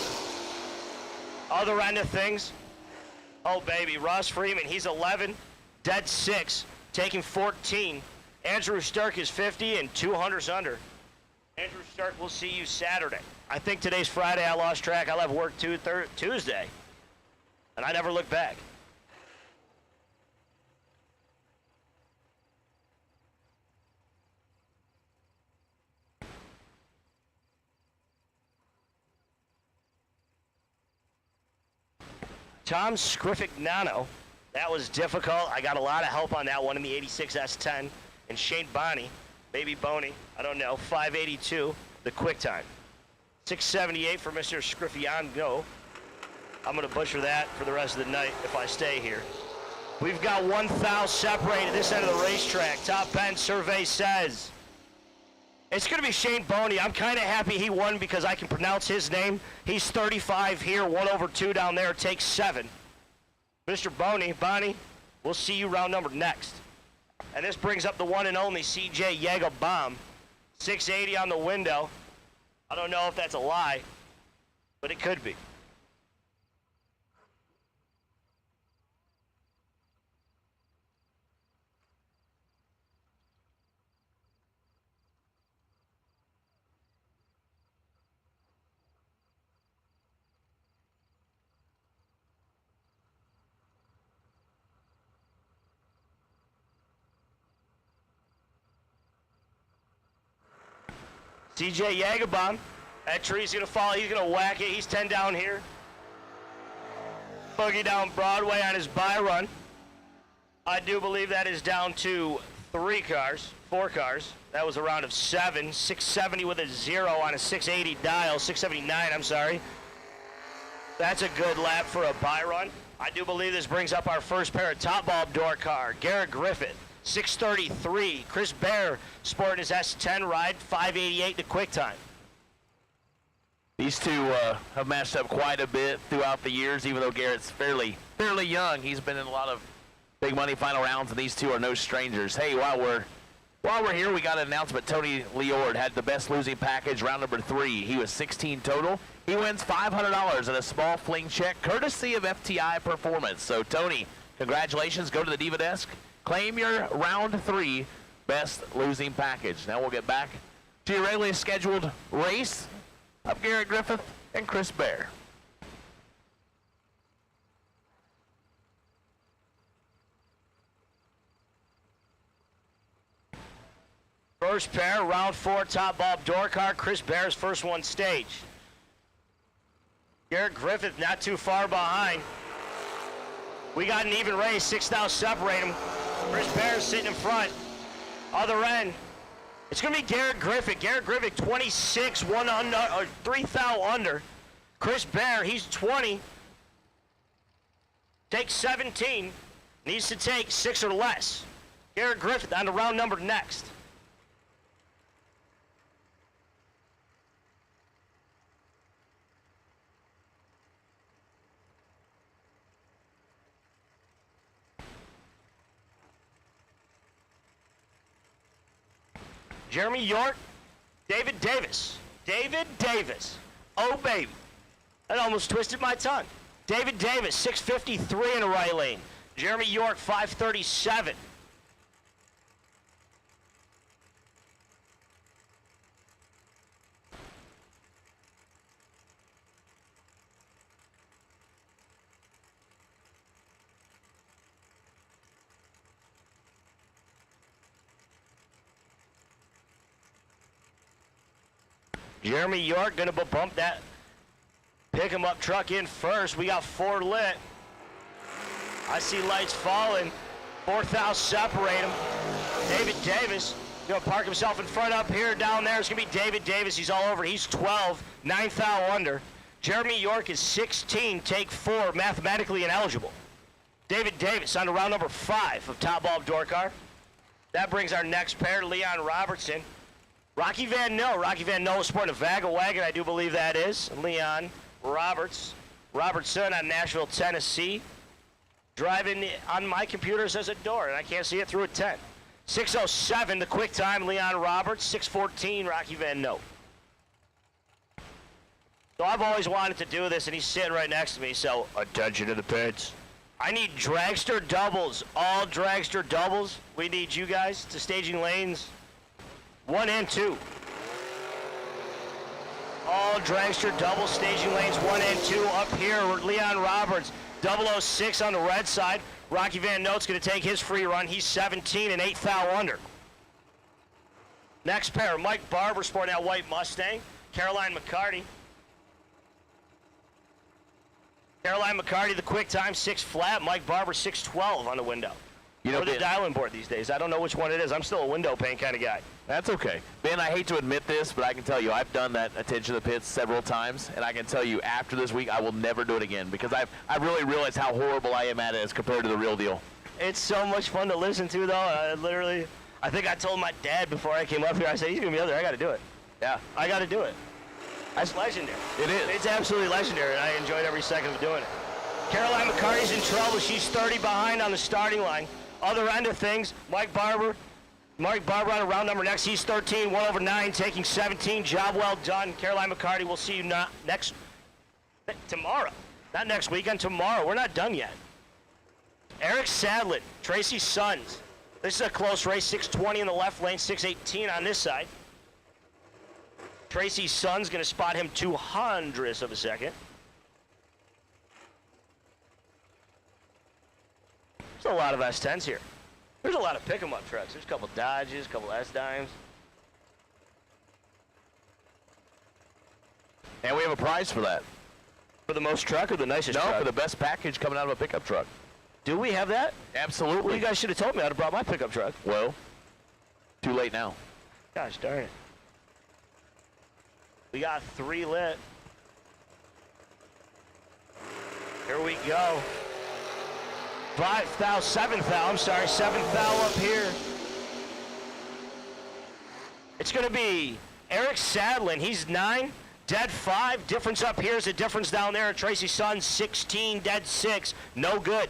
S10: Other end of things, oh baby, Ross Freeman, he's 11, dead 6, taking 14. Andrew Stark is 50 and 200's under. Andrew Stark, we'll see you Saturday. I think today's Friday. I lost track. I'll have work Tuesday, and I never look back. Tom Scrifignano, that was difficult. I got a lot of help on that one in the 86 S10. And Shane Bonney, Baby Boney, I don't know, 582, the quick time. 678 for Mr. Scrifignano. I'm going to butcher that for the rest of the night if I stay here. We've got 1,000 separated this end of the racetrack. Top end survey says it's going to be Shane Boney. I'm kind of happy he won because I can pronounce his name. He's 35 here, 1/2 down there, takes 7. Mr. Boney, we'll see you round number next. And this brings up the one and only CJ Yagobomb. 680 on the window. I don't know if that's a lie, but it could be. CJ Yagobomb, that tree's gonna fall, he's gonna whack it, he's 10 down here. Boogie down Broadway on his bye run. I do believe that is down to 4 cars. That was a round of 7, 670 with a 0 on a 680 dial, 679, I'm sorry. That's a good lap for a bye run. I do believe this brings up our first pair of top bulb door car. Garrett Griffith, 633. Chris Bear sporting his S10 ride, 588 to quick time.
S9: These two have matched up quite a bit throughout the years, even though Garrett's fairly young. He's been in a lot of big money final rounds, and these two are no strangers. Hey, while we're here, we got an announcement. Tony Liord had the best losing package, round number 3. He was 16 total. He wins $500 in a small fling check, courtesy of FTI Performance. So, Tony, congratulations. Go to the Diva Desk. Claim your round 3 best losing package. Now we'll get back to your regularly scheduled race of Garrett Griffith and Chris Bear.
S10: First pair, round 4, top bulb door car. Chris Bear's first one stage. Garrett Griffith not too far behind. We got an even race, 6,000 separate them. Chris Bear's sitting in front. Other end, it's going to be Garrett Griffith. Garrett Griffith, 26, 3,000 under. Chris Bear, he's 20. Takes 17. Needs to take 6 or less. Garrett Griffith on the round number next. Jeremy York, David Davis. David Davis. Oh, baby. That almost twisted my tongue. David Davis, 653 in the right lane. Jeremy York, 537. Jeremy York gonna bump that pick him up truck in first. We got 4 lit. I see lights falling. 4,000 separate them. David Davis gonna park himself in front up here. Down there it's gonna be David Davis. He's all over. He's 12, 9,000 under. Jeremy York is 16, take 4, mathematically ineligible. David Davis on to round number 5 of top bulb door car. That brings our next pair, Leon Robertson. Rocky Van Nil. Rocky Van Nil is sporting a Vaga wagon, I do believe that is. Leon Robertson on Nashville, Tennessee. Driving on my computer says a door, and I can't see it through a 10. 6:07, the quick time, Leon Roberts. 6:14, Rocky Van Note. So I've always wanted to do this, and he's sitting right next to me, so attention to the pits. I need dragster doubles, all dragster doubles. We need you guys to staging lanes 1 and 2. All dragster double staging lanes 1 and 2 up here. Leon Roberts, 006 on the red side. Rocky Van Note's going to take his free run. He's 17 and 8 foul under. Next pair, Mike Barber sporting that white Mustang. Caroline McCarty. Caroline McCarty, the quick time, 6 flat. Mike Barber, 6:12 on the window. You know, the dialing board these days. I don't know which one it is. I'm still a window pane kind of guy.
S9: That's okay. Ben, I hate to admit this, but I can tell you I've done that attention to the pits several times, and I can tell you after this week I will never do it again because I've really realized how horrible I am at it as compared to the real deal.
S10: It's so much fun to listen to, though. I think I told my dad before I came up here, I said, he's going to be out there. I got to do it.
S9: Yeah.
S10: I got to do it. That's legendary.
S9: It is.
S10: It's absolutely legendary, and I enjoyed every second of doing it. Caroline McCarty's in trouble. She's 30 behind on the starting line. Other end of things, Mike Barber on a round number next. He's 13, 1/9, taking 17. Job well done. Caroline McCarty, we'll see you tomorrow. Not next weekend, tomorrow. We're not done yet. Eric Sadlin, Tracy's sons. This is a close race, 6:20 in the left lane, 6:18 on this side. Tracy's son's going to spot him 200ths of a second. There's a lot of S10s here. There's a lot of pick-em-up trucks. There's a couple Dodges, a couple S-Dimes.
S9: And we have a prize for that.
S10: For the most truck or the nicest truck?
S9: No, for the best package coming out of a pickup truck.
S10: Do we have that?
S9: Absolutely.
S10: Well, you guys should have told me. I'd have brought my pickup truck.
S9: Well, too late now.
S10: Gosh darn it. We got 3 lit. Here we go. 7th thou up here. It's going to be Eric Sadlin. He's 9, dead 5. Difference up here is a difference down there. Tracy's son, 16, dead 6. No good.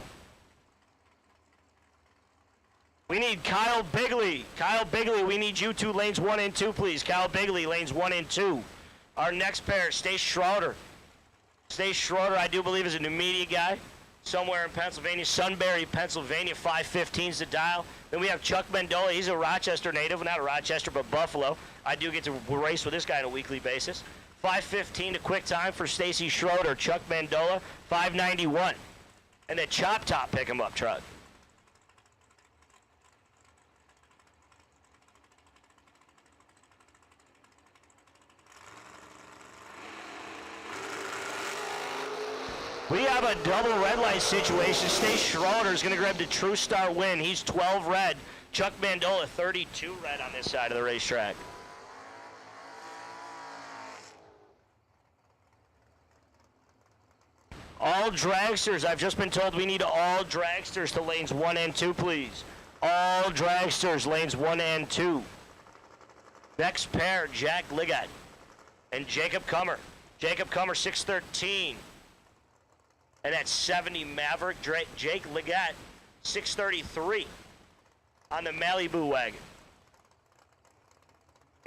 S10: We need Kyle Bigley. Kyle Bigley, we need you 2 lanes 1 and 2, please. Kyle Bigley, lanes 1 and 2. Our next pair, Stace Schroeder. Stace Schroeder, I do believe, is a new media guy. Somewhere in Pennsylvania, Sunbury, Pennsylvania, 515's the dial. Then we have Chuck Mendola. He's a Rochester native, not a Rochester, but Buffalo. I do get to race with this guy on a weekly basis. 515 to quick time for Stacy Schroeder. Chuck Mendola, 591. And then Chop Top pick him up truck. We have a double red light situation. Stace Schroeder is going to grab the True Star win. He's 12 red. Chuck Mandola, 32 red on this side of the racetrack. All dragsters, I've just been told we need all dragsters to lanes 1 and 2, please. All dragsters, lanes 1 and 2. Next pair, Jack Liggett and Jacob Kummer. Jacob Kummer, 613. And that's 70 Maverick. Jake Liggett, 633 on the Malibu wagon.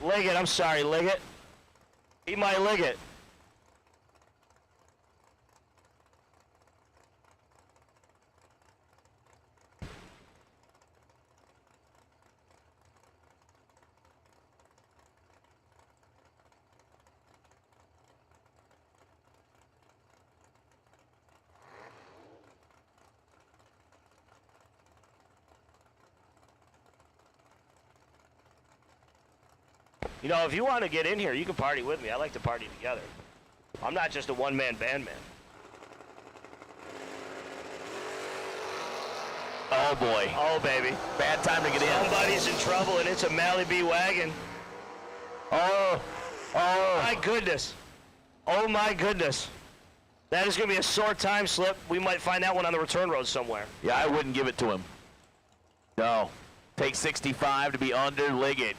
S10: Liggett, I'm sorry, Liggett. Eat my Liggett. You know, if you want to get in here, you can party with me. I like to party together. I'm not just a one-man band man.
S9: Oh, boy.
S10: Oh, baby.
S9: Bad time to get in.
S10: Somebody's in trouble, and it's a Malibu wagon.
S9: Oh. Oh.
S10: My goodness. Oh, my goodness. That is going to be a sore time slip. We might find that one on the return road somewhere.
S9: Yeah, I wouldn't give it to him. No. Take 65 to be under. Liggett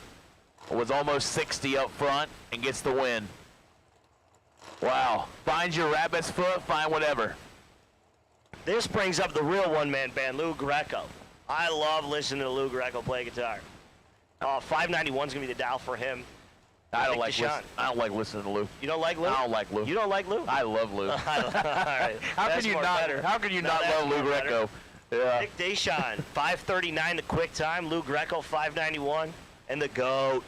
S9: was almost 60 up front and gets the win. Wow. Find your rabbit's foot, find whatever.
S10: This brings up the real one-man band, Lou Greco. I love listening to Lou Greco play guitar. 591 is going to be the dial for him.
S9: I don't like listening to Lou.
S10: You don't like Lou?
S9: I don't like Lou.
S10: You don't like Lou?
S9: I love Lou.
S10: All right.
S9: How can you not love Lou Greco? Yeah.
S10: Nick Deshawn, 539 the quick time. Lou Greco, 591. And the GOAT.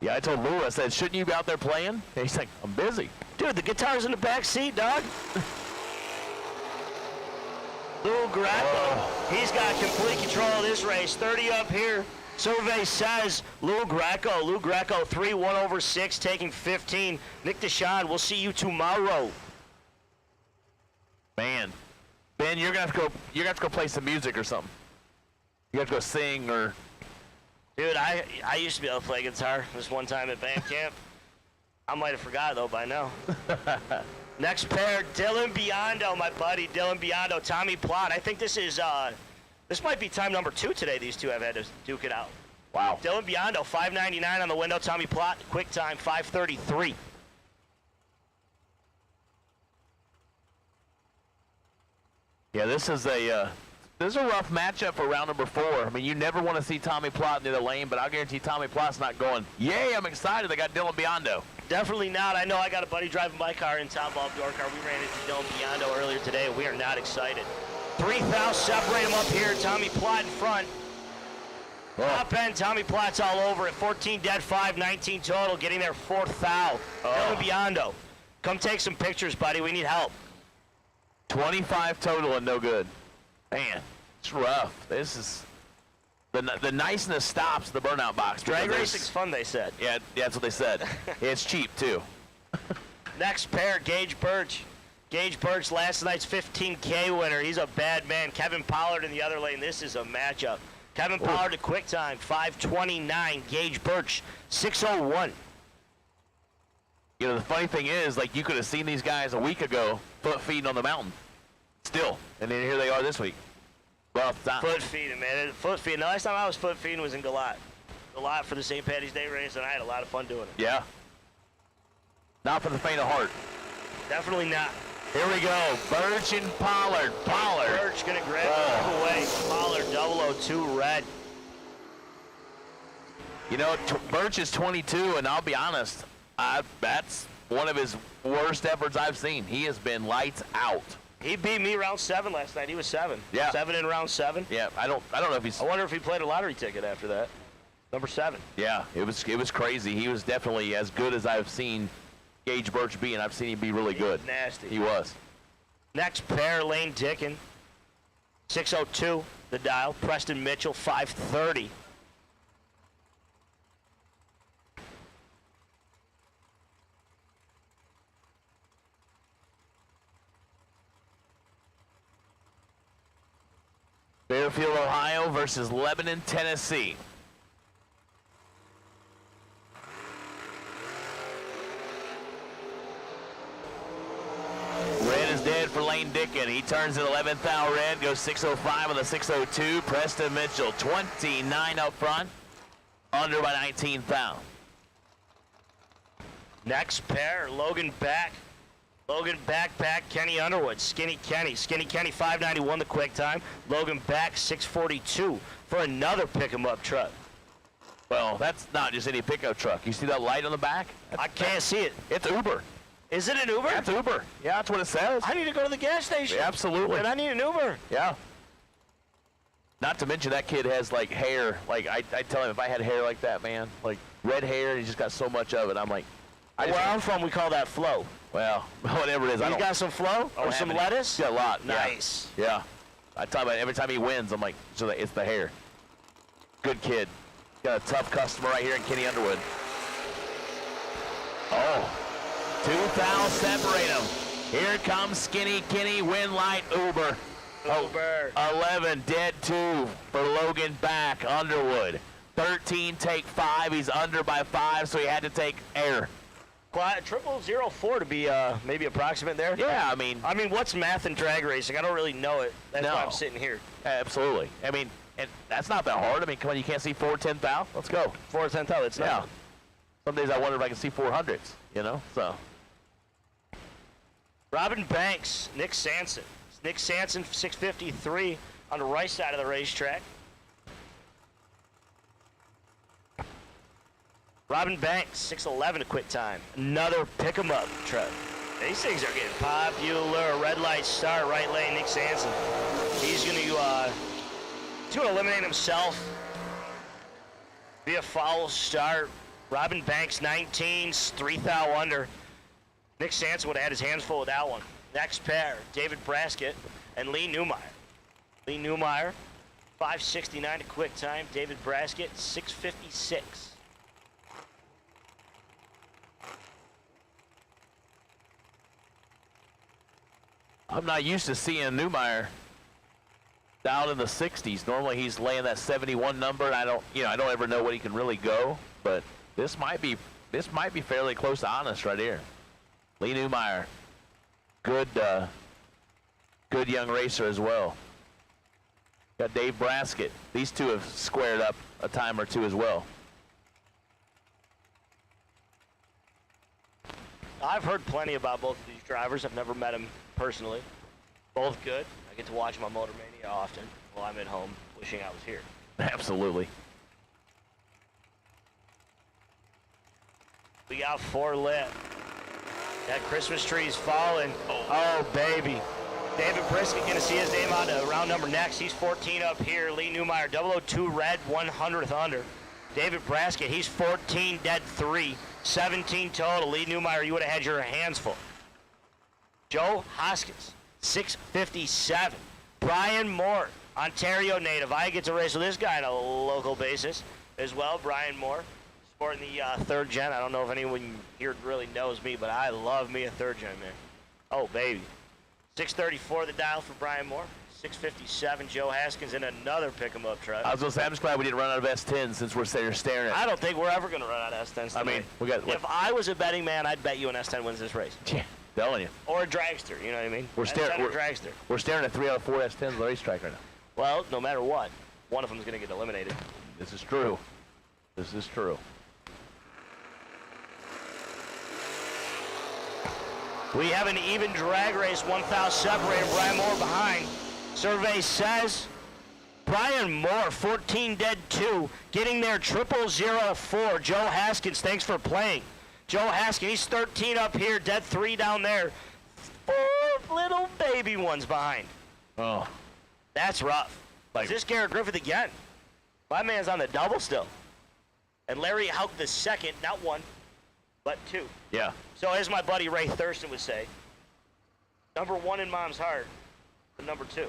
S9: Yeah, I told Lou, I said, shouldn't you be out there playing? And he's like, I'm busy.
S10: Dude, the guitar's in the back seat, dog. Lou Greco, he's got complete control of this race. 30 up here. Survey says Lou Greco. Lou Greco, 3/1/6, taking 15. Nick Deshawn, we'll see you tomorrow.
S9: Man, Ben, you're gonna have to go play some music or something. You have to go sing or.
S10: Dude, I used to be able to play guitar this one time at band camp. I might have forgot though by now. Next pair, Dylan Biondo, my buddy Dylan Biondo, Tommy Plott. I think this is this might be time number 2 today. These two have had to duke it out.
S9: Wow.
S10: Dylan Biondo, 599 on the window. Tommy Plott, quick time, 533.
S9: Yeah, this is a rough matchup for round number 4. I mean, you never want to see Tommy Plott near the lane, but I'll guarantee Tommy Plott's not going, yay, I'm excited, they got Dylan Biondo.
S10: Definitely not. I know I got a buddy driving my car in Top Bob Door car. We ran into Dylan Biondo earlier today, and we are not excited. 3,000 separate him up here. Tommy Plott in front. Top end, Tommy Plott's all over it. 14 dead, 5, 19 total. Getting there 4th thou. Dylan Biondo. Come take some pictures, buddy. We need help.
S9: 25 total and no good. Man, it's rough. This is the niceness stops the burnout box.
S10: Drag racing's fun, they said.
S9: Yeah, that's what they said. It's cheap too.
S10: Next pair, Gage Birch. Gage Birch, last night's 15K winner. He's a bad man. Kevin Pollard in the other lane. This is a matchup. Kevin Pollard to quick time, 529. Gage Birch, 601.
S9: You know, the funny thing is, like, you could have seen these guys a week ago foot feeding on the mountain. Still. And then here they are this week. Well, it's not.
S10: Foot feeding, man. Foot feeding. The last time I was foot feeding was in Galat. Galat for the St. Patty's Day race, and I had a lot of fun doing it.
S9: Yeah. Not for the faint of heart.
S10: Definitely not.
S9: Here we go. Birch and Pollard. Pollard.
S10: Birch going to grab it away. Pollard 002 red.
S9: You know, Birch is 22, and I'll be honest, that's one of his worst efforts I've seen. He has been lights out.
S10: He beat me round 7 last night. He was 7.
S9: Yeah.
S10: 7 in round 7.
S9: Yeah, I don't know if he's.
S10: I wonder if he played a lottery ticket after that. Number 7.
S9: Yeah, it was crazy. He was definitely as good as I've seen Gage Birch be, and I've seen him be really good.
S10: Nasty.
S9: He was.
S10: Next pair, Lane Dickin, 602, the dial. Preston Mitchell, 530.
S9: Fairfield, Ohio versus Lebanon, Tennessee. Red is dead for Lane Dickin. He turns at 11th thou red, goes 605 on the 602. Preston Mitchell, 29 up front, under by 19th thou.
S10: Next pair, Logan Back. Logan backpack, Kenny Underwood, Skinny Kenny. Skinny Kenny, 591 the quick time. Logan back, 642 for another pick-em-up truck.
S9: Well, that's not just any pickup truck. You see that light on the back?
S10: I can't see it.
S9: It's Uber.
S10: Is it an Uber?
S9: That's Uber. Yeah, that's what it says.
S10: I need to go to the gas station.
S9: Yeah, absolutely.
S10: And I need an Uber.
S9: Yeah. Not to mention that kid has like hair. Like I tell him if I had hair like that, man, like red hair, and he's just got so much of it. I'm like,
S10: where I'm from, we call that flow.
S9: Well, whatever it is.
S10: You got some flow or some lettuce?
S9: Yeah, a lot.
S10: Nice.
S9: Yeah. I tell him every time he wins, I'm like, so it's the hair. Good kid. Got a tough customer right here in Kenny Underwood. Oh. 2,000 separate them. Here comes Skinny Kenny, win light Uber.
S10: Uber.
S9: 11, dead 2 for Logan Back, Underwood. 13, take 5. He's under by 5, so he had to take air.
S10: 0004 to be maybe approximate there.
S9: Yeah, I mean,
S10: what's math and drag racing? I don't really know it. That's why I'm sitting here.
S9: Absolutely. I mean, and that's not that hard. I mean, come on, you can't see 410 thou? Let's go.
S10: 410 thou, it's not.
S9: Some days I wonder if I can see 400s, you know? So
S10: Robin Banks, Nick Sanson. Nick Sanson, 6:53 on the right side of the racetrack. Robin Banks, 6:11 to quit time. Another pick 'em up truck. These things are getting popular. Red light start, right lane, Nick Sanson. He's going to eliminate himself via foul start. Robin Banks, 19, 3 thou under. Nick Sanson would have had his hands full with that one. Next pair, David Braskett and Lee Newmeyer. Lee Newmeyer, 5:69 to quit time. David Braskett, 6:56.
S9: I'm not used to seeing Newmeyer down in the 60s. Normally he's laying that 71 number, and I don't ever know what he can really go, but this might be fairly close to honest right here. Lee Newmeyer, good young racer as well. Got Dave Braskett. These two have squared up a time or two as well.
S10: I've heard plenty about both of these drivers. I've never met them personally. Both good. I get to watch them on Motor Mania often while I'm at home wishing I was here.
S9: Absolutely.
S10: We got 4 lit. That Christmas tree's falling. Oh, baby. David Braskett going to see his name on the round number next. He's 14 up here. Lee Newmeyer, 002 red, 100th under. David Braskett, he's 14 dead 3, 17 total. Lee Newmeyer, you would have had your hands full. Joe Hoskins, 6:57. Brian Moore, Ontario native. I get to race with this guy on a local basis as well. Brian Moore, sporting the 3rd gen. I don't know if anyone here really knows me, but I love me a 3rd gen, man. Oh, baby. 6:34 the dial for Brian Moore. 6:57, Joe Haskins in another pick-em-up truck.
S9: I was going to say, I'm just glad we didn't run out of S10 since we're staring at.
S10: I don't think we're ever going to run out of S10s tonight.
S9: I mean, we got.
S10: If I was a betting man, I'd bet you an S10 wins this race.
S9: Yeah, telling you.
S10: Or a dragster, you know what I mean?
S9: We're
S10: dragster.
S9: We're staring at 3 out of 4 S10s on the racetrack right now.
S10: Well, no matter what, one of them is going to get eliminated.
S9: This is true. This is true.
S10: We have an even drag race, 1 thou separated, Brian Moore behind. Survey says Brian Moore, 14 dead 2, getting there 0004. Joe Haskins, thanks for playing. Joe Haskins, he's 13 up here, dead 3 down there. 4 little baby ones behind.
S9: Oh.
S10: That's rough. Is this Garrett Griffith again? My man's on the double still. And Larry Hauk the second, not 1, but 2.
S9: Yeah.
S10: So as my buddy Ray Thurston would say, number 1 in mom's heart, but number 2.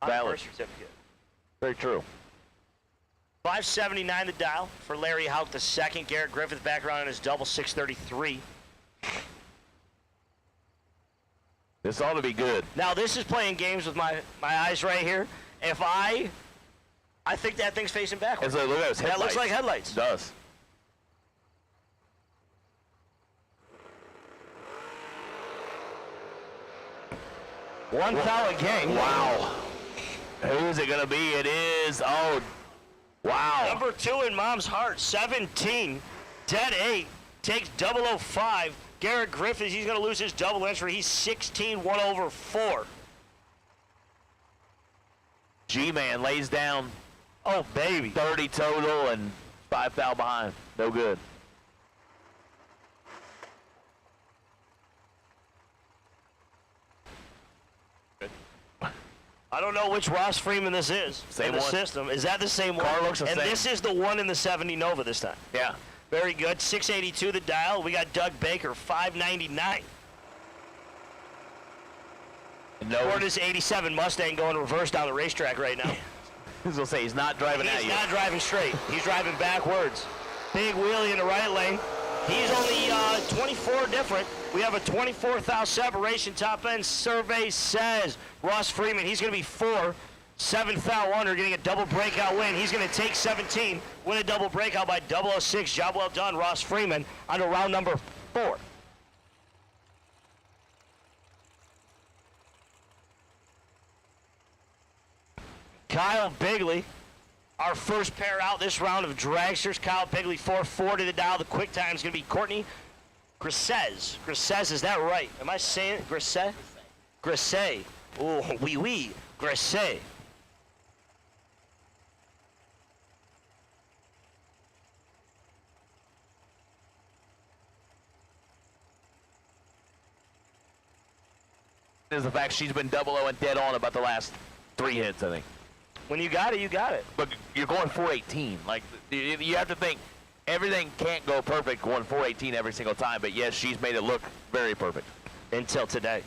S10: On the
S9: Valid.
S10: birth certificate.
S9: Very true.
S10: 579 the dial for Larry Hauk the second. Garrett Griffith back around in his double, 633.
S9: This ought to be good.
S10: Now this is playing games with my eyes right here. If I think that thing's facing backwards.
S9: Look at his headlights.
S10: That looks like headlights.
S9: It does.
S10: One foul again.
S9: Wow. Who is it going to be? It is, oh, wow.
S10: Number 2 in mom's heart, 17, dead 8, takes 005. Garrett Griffiths, he's going to lose his double entry. He's 16, 1 over 4.
S9: G-Man lays down.
S10: Oh, baby.
S9: 30 total and 5 foul behind. No good.
S10: I don't know which Ross Freeman this is.
S9: Same
S10: in the
S9: one.
S10: system. Is that the same one?
S9: Car looks the
S10: and
S9: same.
S10: This is the one in the 70 Nova this time.
S9: Yeah.
S10: Very good. 682 the dial. We got Doug Baker, 599.
S9: No.
S10: Or this 87 Mustang going reverse down the racetrack right now.
S9: I was going to say, he's not driving at you.
S10: He's not driving straight. He's driving backwards. Big wheelie in the right lane. He's only 24 different. We have a 24 thou separation. Top end survey says Ross Freeman, he's going to be 4. 7th thou under, getting a double breakout win. He's going to take 17, win a double breakout by 006. Job well done, Ross Freeman, under round number 4. Kyle Bigley, our first pair out this round of dragsters. Kyle Bigley, 440 to the dial. The quick time is going to be Courtney Grisez. Grisez, is that right? Am I saying it? Grisez? Grisez. Oh, oui. Grisez.
S9: Is the fact she's been 0-0 and dead on about the last 3 hits, I think.
S10: When you got it, you got it.
S9: But you're going 418. Like, you have to think everything can't go perfect going 418 every single time. But yes, she's made it look very perfect.
S10: Until today.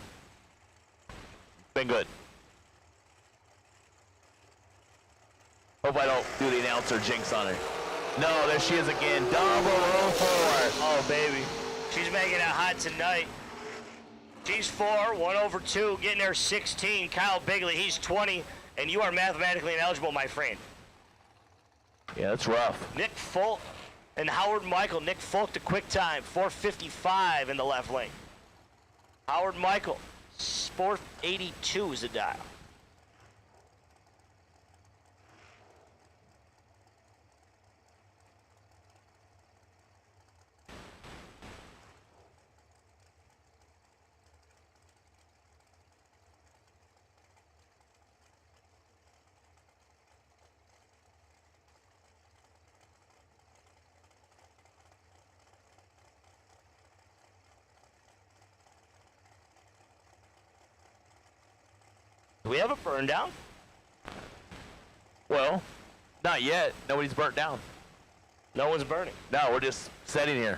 S9: Been good. Hope I don't do the announcer jinx on her. No, there she is again. 004.
S10: Oh, baby. She's making it hot tonight. She's 4, 1 over 2, getting there 16. Kyle Bigley, he's 20, and you are mathematically ineligible, my friend.
S9: Yeah, that's rough.
S10: Nick Folk and Howard Michael. Nick Folk to quick time, 4:55 in the left lane. Howard Michael, 4:82 is the dial. Do we have a burn down?
S9: Well, not yet. Nobody's burnt down.
S10: No one's burning.
S9: No, we're just sitting here.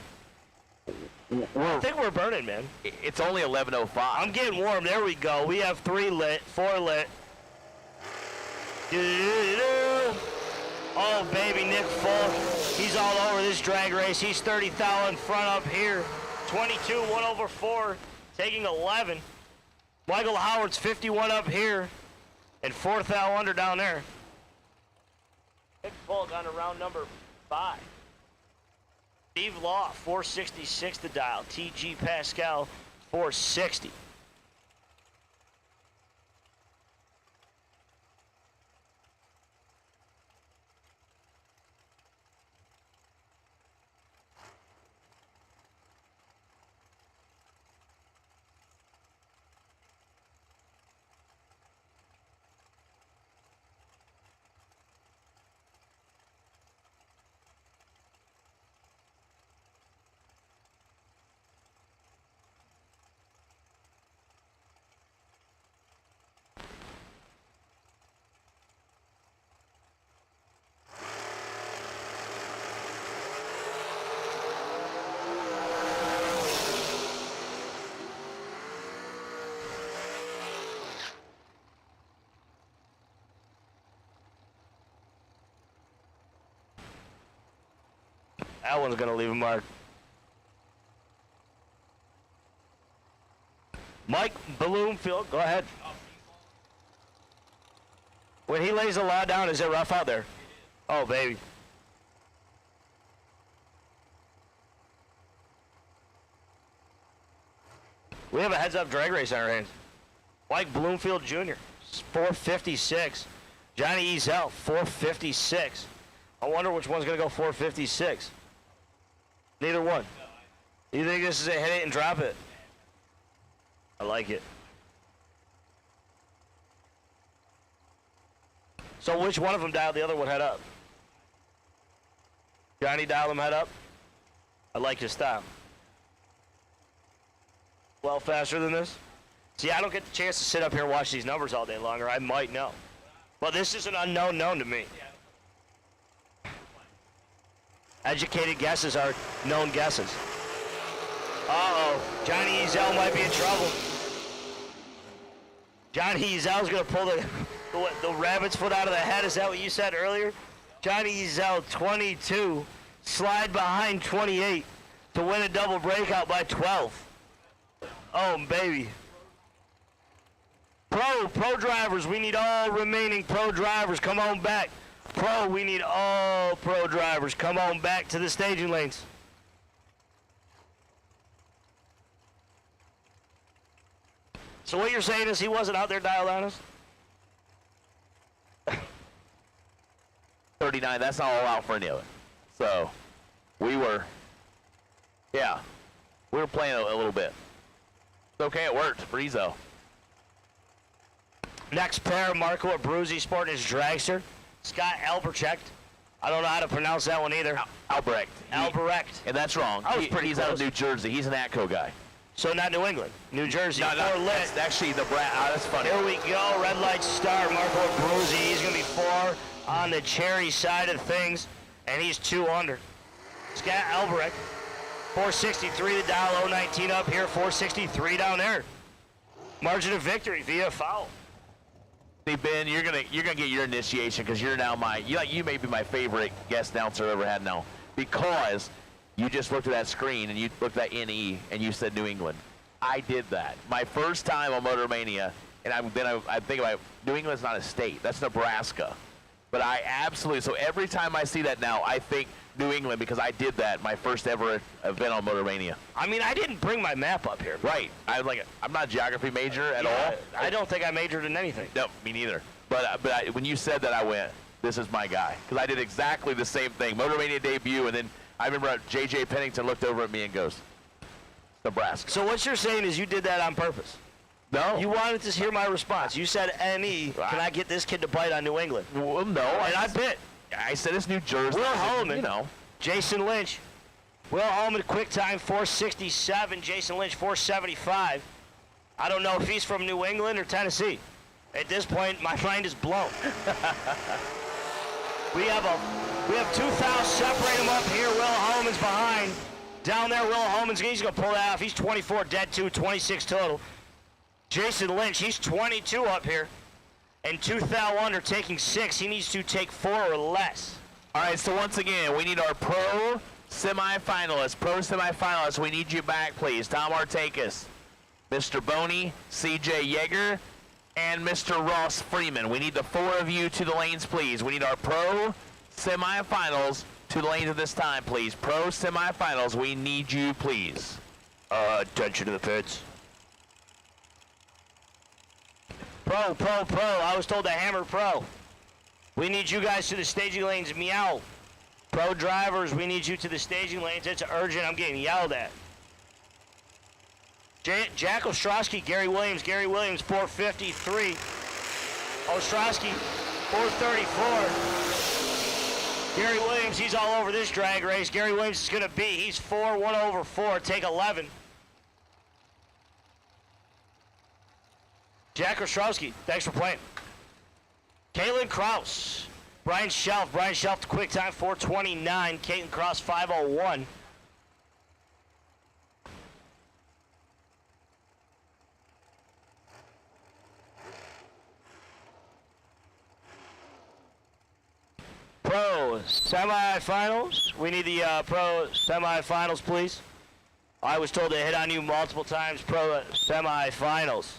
S10: I think we're burning, man.
S9: It's only 11:05.
S10: I'm getting warm. There we go. We have 3 lit, 4 lit. Oh, baby, Nick Folk. He's all over this drag race. He's 30 thou in front up here. 22, 1 over 4, taking 11. Michael Howard's 51 up here, and 4 thou under down there. Nick Folk on to round number 5. Steve Law, 466 to dial. TG Pascal, 460. That one's going to leave a mark. Mike Bloomfield, go ahead. When he lays the law down, is it rough out there? Oh, baby. We have a heads-up drag race on our hands. Mike Bloomfield Jr., 456. Johnny Ezel, 456. I wonder which one's going to go 456. Neither one. You think this is a hit it and drop it? I like it. So which one of them dialed the other one head up? Johnny dialed him head up? I like his style. Well, faster than this? See, I don't get the chance to sit up here and watch these numbers all day long, or I might know. But this is an unknown known to me. Educated guesses are known guesses. Uh-oh. Johnny Ezel might be in trouble. Johnny Ezel's going to pull the rabbit's foot out of the hat. Is that what you said earlier? Johnny Ezel, 22. Slide behind 28 to win a double breakout by 12. Oh, baby. Pro drivers, we need all remaining pro drivers. Come on back. We need all pro drivers. Come on back to the staging lanes. So what you're saying is he wasn't out there dialed on us?
S9: 39, that's not all out for any of it. So, we were, yeah. We were playing a little bit. It's okay, it worked. Breezo.
S10: Next pair, Marco Abruzzi sporting his dragster. Scott Albrecht. I don't know how to pronounce that one either.
S9: Albrecht.
S10: Albrecht.
S9: And that's wrong.
S10: I was pretty
S9: He's out of
S10: close.
S9: New Jersey. He's an ATCO guy.
S10: So not New England, New Jersey.
S9: No,
S10: Four lit.
S9: that's actually the Brad. Oh, that's funny.
S10: Here we go. Red light start. Marco Abruzzi. He's going to be 4 on the cherry side of things, and he's 2 under. Scott Albrecht, 463 the dial, 019 up here, 463 down there. Margin of victory via foul.
S9: Hey Ben, you're gonna get your initiation because you're now you may be my favorite guest announcer I've ever had now, because you just looked at that screen and you looked at NE and you said New England. I did that my first time on Motor Mania, and I think about New England's not a state, that's Nebraska. But I absolutely, so every time I see that now, I think New England, because I did that my first ever event on Motor Mania.
S10: I mean, I didn't bring my map up here.
S9: Right. I'm not a geography major at all.
S10: I don't think I majored in anything.
S9: No, me neither. But when you said that, I went, this is my guy. Because I did exactly the same thing. Motor Mania debut, and then I remember J.J. Pennington looked over at me and goes, Nebraska.
S10: So what you're saying is you did that on purpose?
S9: No.
S10: You wanted to hear my response. You said, NE, can I get this kid to bite on New England?
S9: Well, no.
S10: And I bit.
S9: I said it's New Jersey.
S10: Will Holman.
S9: You know.
S10: Jason Lynch. Will Holman, quick time, 467. Jason Lynch, 475. I don't know if he's from New England or Tennessee. At this point, my mind is blown. We have 2 fouls. Separate them up here. Will Holman's behind. Down there, Will Holman's, he's going to pull that off. He's 24 dead, 26 total. Jason Lynch, he's 22 up here. And 2 foul under, taking 6. He needs to take 4 or less.
S9: All right, so once again, we need our pro semifinalists. We need you back, please. Tom Artakis, Mr. Boney, C.J. Yeager, and Mr. Ross Freeman. We need the 4 of you to the lanes, please. We need our pro semifinals to the lanes at this time, please. Pro semifinals, we need you, please.
S10: Attention to the pits. Pro. I was told to hammer pro. We need you guys to the staging lanes. Meow. Pro drivers, we need you to the staging lanes. It's urgent. I'm getting yelled at. Jack Ostrowski, Gary Williams, 453. Ostrowski, 434. Gary Williams, he's all over this drag race. Gary Williams is going to be. He's 1 over 4. Take 11. Jack Ostrowski, thanks for playing. Caitlin Kraus, Brian Shelf, quick time, 429. Caitlin Kraus, 501. Pro semifinals. We need the pro semifinals, please. I was told to hit on you multiple times. Pro semifinals.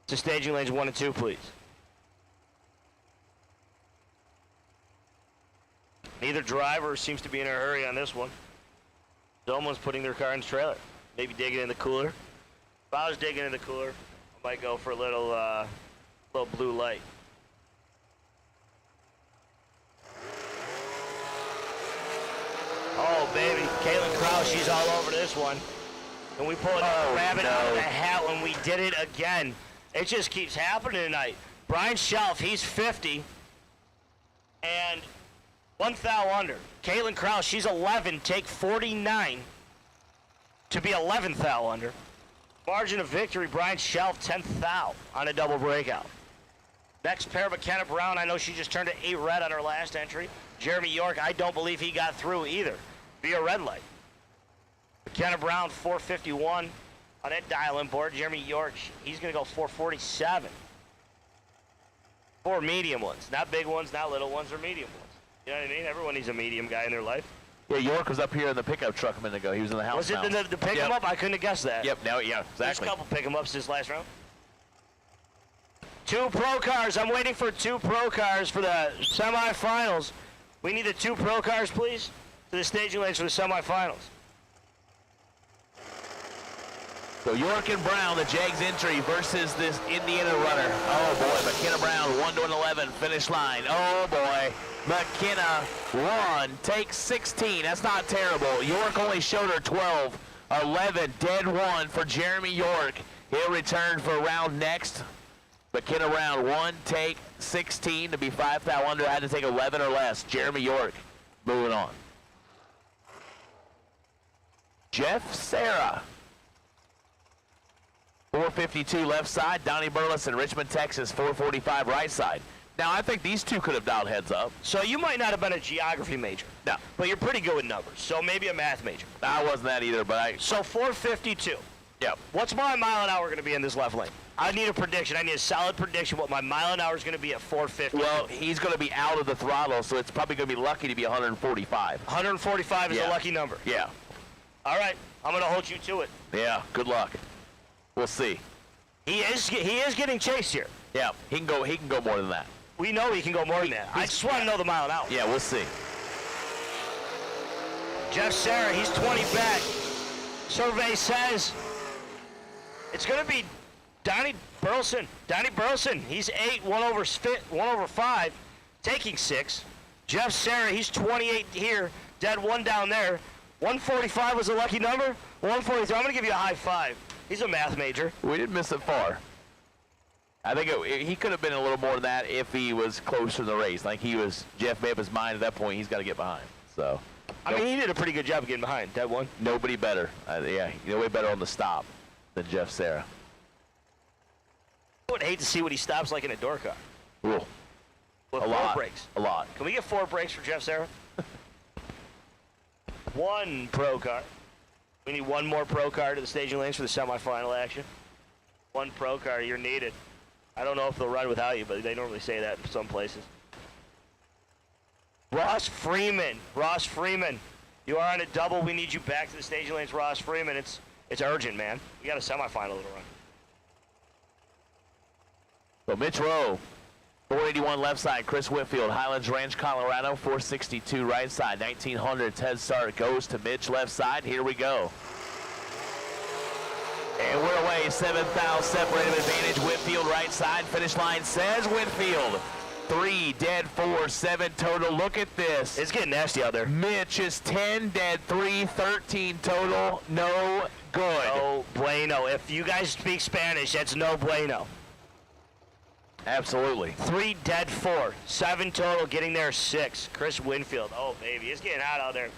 S10: To staging lanes 1 and 2, please. Neither driver seems to be in a hurry on this one. Someone's putting their car in the trailer. Maybe digging in the cooler. If I was digging in the cooler, I might go for a little blue light. Oh, baby. Caitlin Kraus, she's all over this one. And we pulled a rabbit out of the hat when we did it again. It just keeps happening tonight. Brian Shelf, he's 50. And 1 foul under. Caitlin Kraus, she's 11. Take 49 to be 11 foul under. Margin of victory, Brian Shelf, 10th foul on a double breakout. Next pair, McKenna Brown. I know she just turned to 8 red on her last entry. Jeremy York, I don't believe he got through either via red light. McKenna Brown, 451 on that dial-in board. Jeremy York, he's going to go 447. 4 medium ones. Not big ones, not little ones, or medium ones. You know what I mean? Everyone needs a medium guy in their life.
S9: Yeah, York was up here in the pickup truck a minute ago. He was in the house.
S10: Was it the pick him up? I couldn't have guessed that.
S9: Yep, now, yeah, exactly.
S10: There's a couple pick him ups this last round. 2 pro cars. I'm waiting for 2 pro cars for the semifinals. We need the 2 pro cars, please, to the staging lanes for the semifinals.
S9: So York and Brown, the Jags entry versus this Indiana runner. Oh boy, McKenna Brown, 1 to an 11, finish line. Oh boy, McKenna won, takes 16. That's not terrible. York only showed her 12. 11, dead one for Jeremy York. He'll return for a round next. McKenna Brown, 1 take 16 to be 5 thou under. Had to take 11 or less. Jeremy York moving on. Jeff Sarah. 452 left side, Donnie Burleson, Richmond, Texas, 445 right side. Now, I think these two could have dialed heads up.
S10: So you might not have been a geography major.
S9: No.
S10: But you're pretty good with numbers. So maybe a math major.
S9: I wasn't that either, but I...
S10: So 452.
S9: Yep.
S10: What's my mile an hour going to be in this left lane? I need a prediction. I need a solid prediction what my mile an hour is going to be at 450.
S9: Well, he's going to be out of the throttle, so it's probably going to be lucky to be 145.
S10: 145 is a lucky number.
S9: Yeah.
S10: All right. I'm going to hold you to it.
S9: Yeah, good luck. We'll see.
S10: He is getting chased here.
S9: Yeah, he can go more than that.
S10: We know he can go more than that. I just want to know the mile an hour.
S9: Yeah, we'll see.
S10: Jeff Sarah, he's 20 back. Survey says it's going to be Donnie Burleson. Donnie Burleson, he's 8, 1 over 5, taking 6. Jeff Sarah, he's 28 here, dead 1 down there. 145 was a lucky number. 143, I'm going to give you a high five. He's a math major.
S9: We didn't miss it far. I think he could have been a little more than that if he was closer to the race. Like Jeff made up his mind at that point, he's got to get behind. So.
S10: I mean, he did a pretty good job of getting behind, that one.
S9: Nobody better. Yeah, way better on the stop than Jeff Sarah.
S10: I would hate to see what he stops like in a door car.
S9: Cool.
S10: With
S9: a lot.
S10: 4 brakes.
S9: A lot.
S10: Can we get 4 brakes for Jeff Sarah? 1 pro car. We need 1 more pro car to the staging lanes for the semifinal action. 1 pro car, you're needed. I don't know if they'll ride without you, but they normally say that in some places. Ross Freeman, you are on a double. We need you back to the staging lanes, Ross Freeman. It's urgent, man. We got a semifinal to run.
S9: So Mitch Rowe, 481 left side, Chris Whitfield, Highlands Ranch, Colorado, 462 right side, 1900 head start goes to Mitch left side. Here we go. And we're away, 7 thou separated advantage, Whitfield right side, finish line says Whitfield. 3 dead, 4, 7 total. Look at this.
S10: It's getting nasty out there.
S9: Mitch is 10 dead, 3, 13 total. No good.
S10: No bueno. If you guys speak Spanish, that's no bueno.
S9: Absolutely.
S10: 3 dead, 4, 7 total. Getting there 6. Chris Winfield. Oh baby, it's getting hot out there.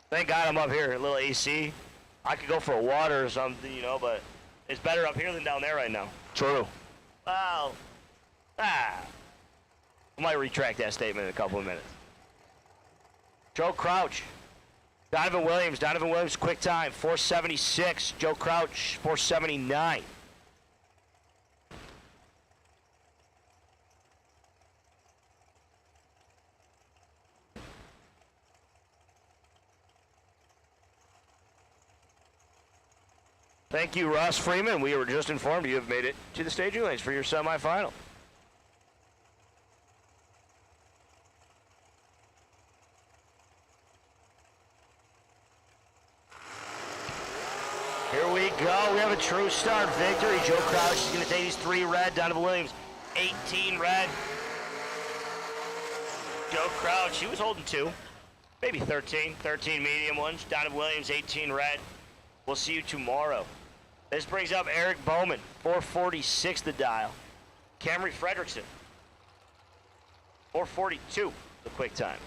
S10: Thank God I'm up here. A little AC. I could go for a water or something, but it's better up here than down there right now.
S9: True.
S10: Wow. I might retract that statement in a couple of minutes. Joe Crouch. Donovan Williams, quick time, 476. Joe Crouch, 479. Thank you, Ross Freeman. We were just informed you have made it to the staging lanes for your semifinal. Here we go. We have a true start victory. Joe Crouch is going to take these 3 red. Donovan Williams, 18 red. Joe Crouch, he was holding 2, maybe 13 medium ones. Donovan Williams, 18 red. We'll see you tomorrow. This brings up Eric Bowman, 446 the dial. Camry Fredrickson, 442 the quick time.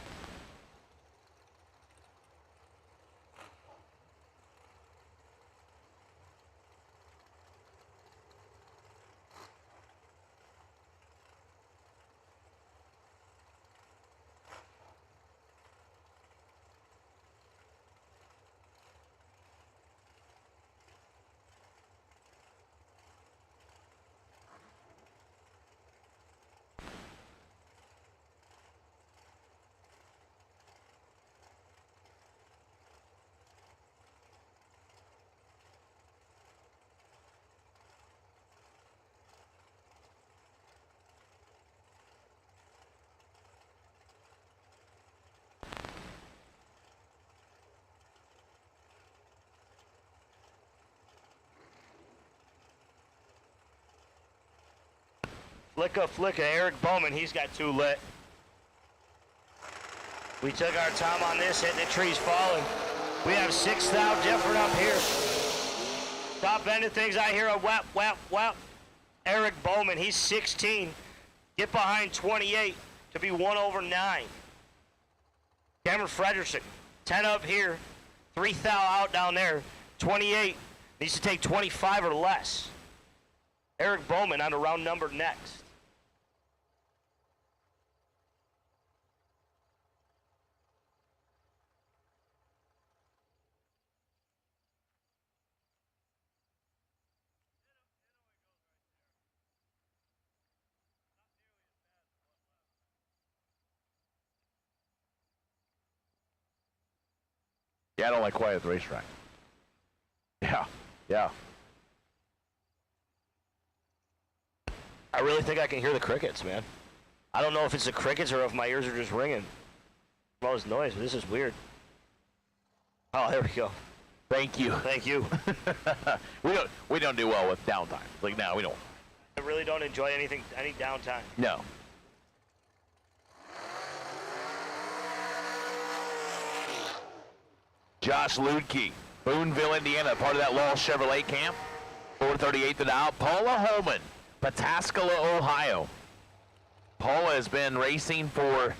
S10: Flicka, Eric Bowman, he's got 2 lit. We took our time on this, hitting the trees falling. We have 6,000 different up here. Top end of things I hear a whap, whap, whap. Eric Bowman, he's 16. Get behind 28 to be 1 over 9. Cameron Frederickson, 10 up here, 3 thou out down there. 28 needs to take 25 or less. Eric Bowman on the round number next.
S9: Yeah, I don't like quiet at the racetrack. Yeah.
S10: I really think I can hear the crickets, man. I don't know if it's the crickets or if my ears are just ringing. All this noise, but this is weird. Oh, there we go.
S9: Thank you.
S10: Thank you.
S9: we don't do well with downtime. Like, no, we don't.
S10: I really don't enjoy any downtime.
S9: No. Josh Ludke, Boonville, Indiana, part of that Law Chevrolet camp. 438 to dial. Paula Holman, Pataskala, Ohio. Paula has been racing for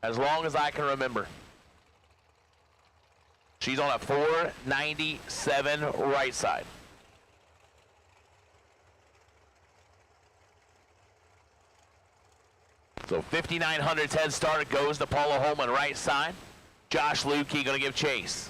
S9: as long as I can remember. She's on a 497 right side. So 5,900's head start goes to Paula Holman right side. Josh Lukey going to give chase.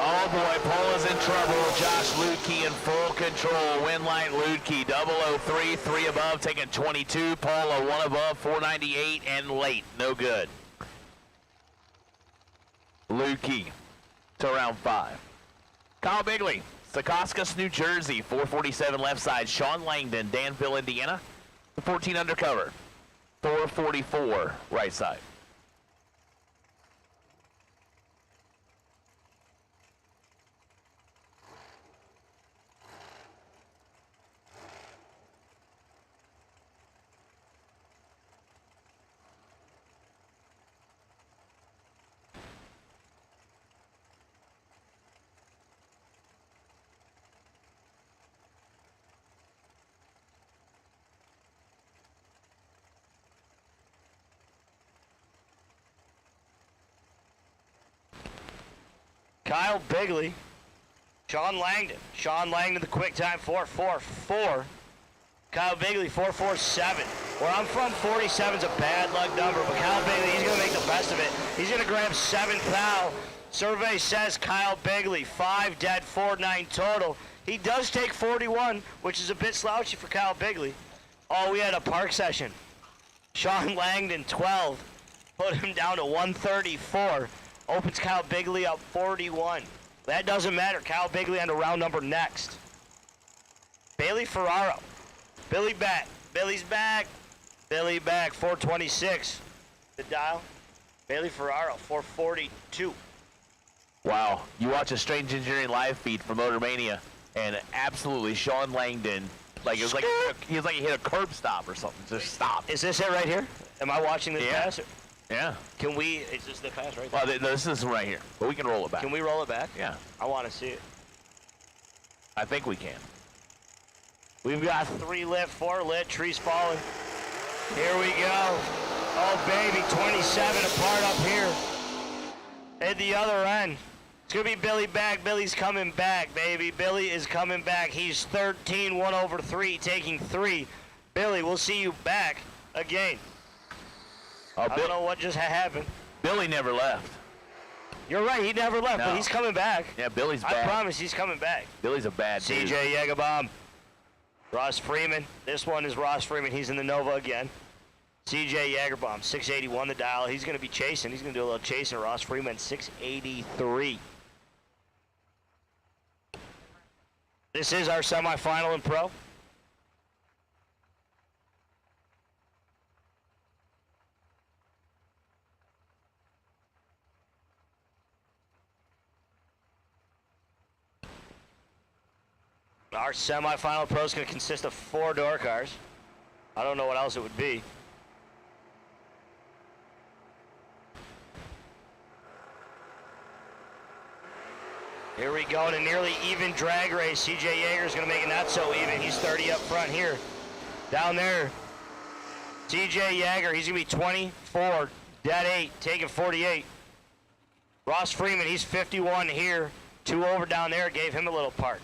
S9: Oh boy, Paul is in trouble. Josh Ludke in full control. Winlight Ludke, 003, 3 above, taking 22. Paula 1 above, 498, and late. No good. Ludke to round 5. Kyle Bigley, Secaucus, New Jersey, 447 left side. Sean Langdon, Danville, Indiana, 14 undercover, 444 right side.
S10: Kyle Bigley, Sean Langdon. Sean Langdon, the quick time, 4.44. Kyle Bigley, 4.47. Where I'm from, 47's a bad luck number, but Kyle Bigley, he's going to make the best of it. He's going to grab 7th thou. Survey says Kyle Bigley, 5 dead, 4.9 total. He does take 41, which is a bit slouchy for Kyle Bigley. Oh, we had a park session. Sean Langdon, 12. Put him down to 134. Opens Kyle Bigley up 41. That doesn't matter. Kyle Bigley on the round number next. Bailey Ferraro. Billy back. Billy's back. Billy back. 426. The dial. Bailey Ferraro. 442.
S9: Wow. You watch a Strange Engineering live feed from Motor Mania, and absolutely Sean Langdon, like it was like he hit a curb stop or something. Just stopped.
S10: Is this it right here? Am I watching this pass?
S9: Yeah.
S10: Can we, is this the pass right
S9: there? Well, this is right here, but we can roll it back.
S10: Can we roll it back?
S9: Yeah.
S10: I want to see it.
S9: I think we can.
S10: We've got 3 lit, 4 lit, trees falling. Here we go. Oh, baby, 27 apart up here. At the other end. It's going to be Billy back. Billy's coming back, baby. Billy is coming back. He's 13, 1 over 3, taking 3. Billy, we'll see you back again. I don't know what just happened.
S9: Billy never left.
S10: You're right, he never left, but he's coming back.
S9: Yeah, Billy's back.
S10: I promise he's coming back.
S9: Billy's a bad dude.
S10: CJ Jägerbomb. Ross Freeman. This one is Ross Freeman. He's in the Nova again. CJ Jagerbaum, 681 the dial. He's going to be chasing. He's going to do a little chasing. Ross Freeman, 683. This is our semifinal in pro. Our semifinal pro is going to consist of 4 door cars. I don't know what else it would be. Here we go in a nearly even drag race. CJ Yeager is going to make it not so even. He's 30 up front here. Down there, CJ Yeager, he's going to be 24, dead 8, taking 48. Ross Freeman, he's 51 here. 2 over down there, gave him a little part.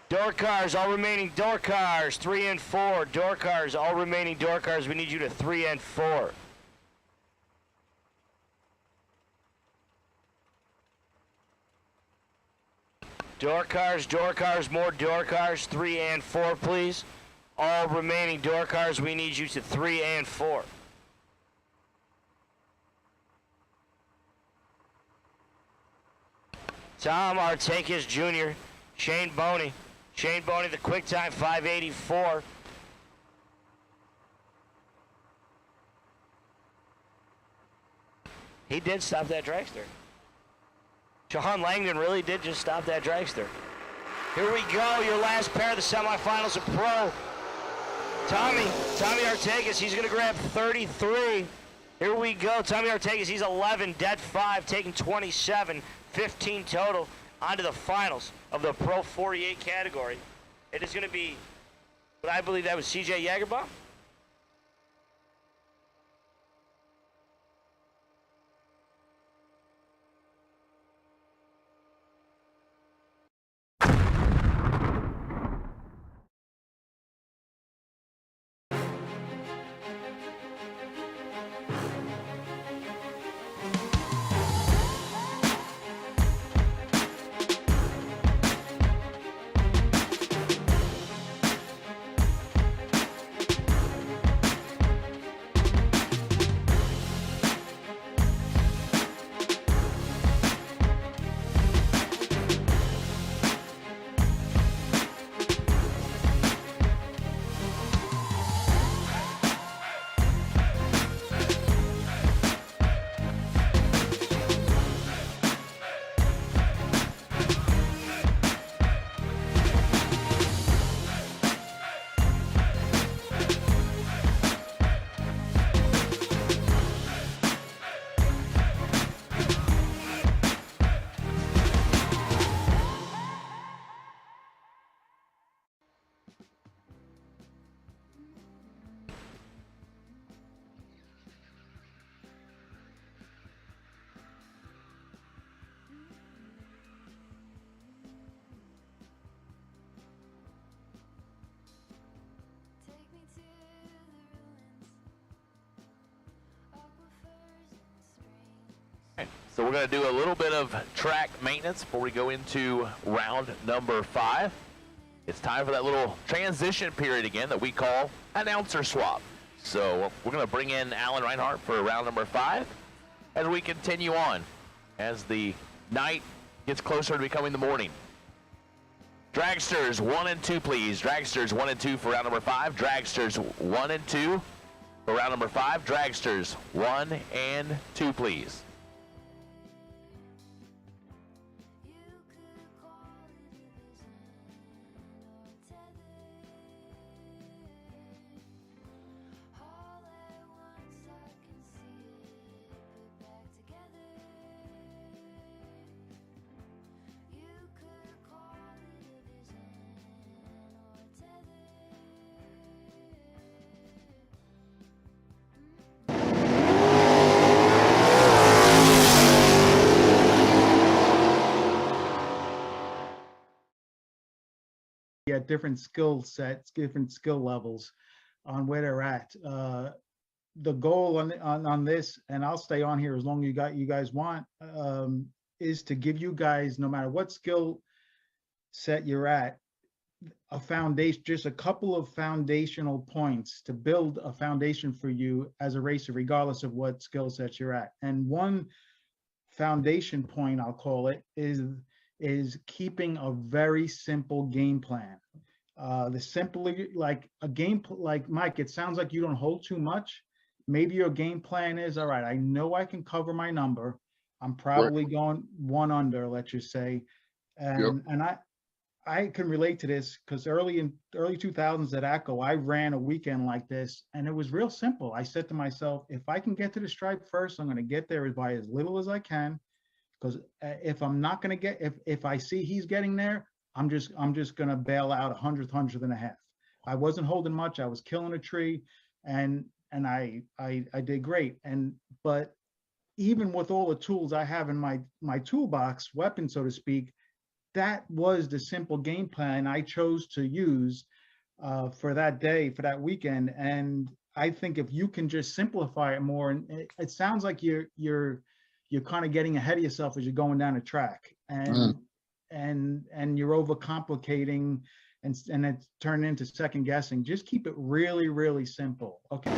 S10: Door cars, all remaining door cars, 3 and 4. Door cars, all remaining door cars, we need you to 3 and 4. Door cars, more door cars, 3 and 4, please. All remaining door cars, we need you to 3 and 4. Tom Artakis Jr., Shane Boney. Shane Boney, the quick time, 584. He did stop that dragster. Sean Langdon really did just stop that dragster. Here we go, your last pair of the semifinals of pro. Tommy Artakis, he's gonna grab 33. Here we go, Tommy Artakis, he's 11, dead 5, taking 27, 15 total. Onto the finals of the Pro 48 category. It is going to be, what I believe that was CJ Jagerbaum. So we're going to do a little bit of track maintenance before we go into round number 5. It's time for that little transition period again that we call announcer swap. So we're going to bring in Alan Reinhardt for round number 5 as we continue on as the night gets closer to becoming the morning. Dragsters 1 and 2, please. Dragsters 1 and 2 for round number 5. Dragsters 1 and 2 for round number 5. Dragsters 1 and 2, please.
S11: At different skill sets, different skill levels on where they're at. The goal on this, and I'll stay on here as long as you guys want, is to give you guys, no matter what skill set you're at, a foundation, just a couple of foundational points to build a foundation for you as a racer, regardless of what skill set you're at. And one foundation point, I'll call it, is keeping a very simple game plan. The simply, like a game, like Mike, it sounds like you don't hold too much. Maybe your game plan is, all right, I know I can cover my number. I'm probably going one under, let's just say. And I can relate to this because early 2000s at ACO, I ran a weekend like this, and it was real simple. I said to myself, if I can get to the stripe first, I'm going to get there by as little as I can. Because if I'm not going to get, if I see he's getting there, I'm just going to bail out 100th and a half. I wasn't holding much. I was killing a tree, and I did great. But even with all the tools I have in my toolbox, weapon, so to speak, that was the simple game plan I chose to use for that day, for that weekend. And I think if you can just simplify it more, and it sounds like you're kind of getting ahead of yourself as you're going down the track, and you're overcomplicating, and it's turning into second guessing. Just keep it really, really simple. Okay.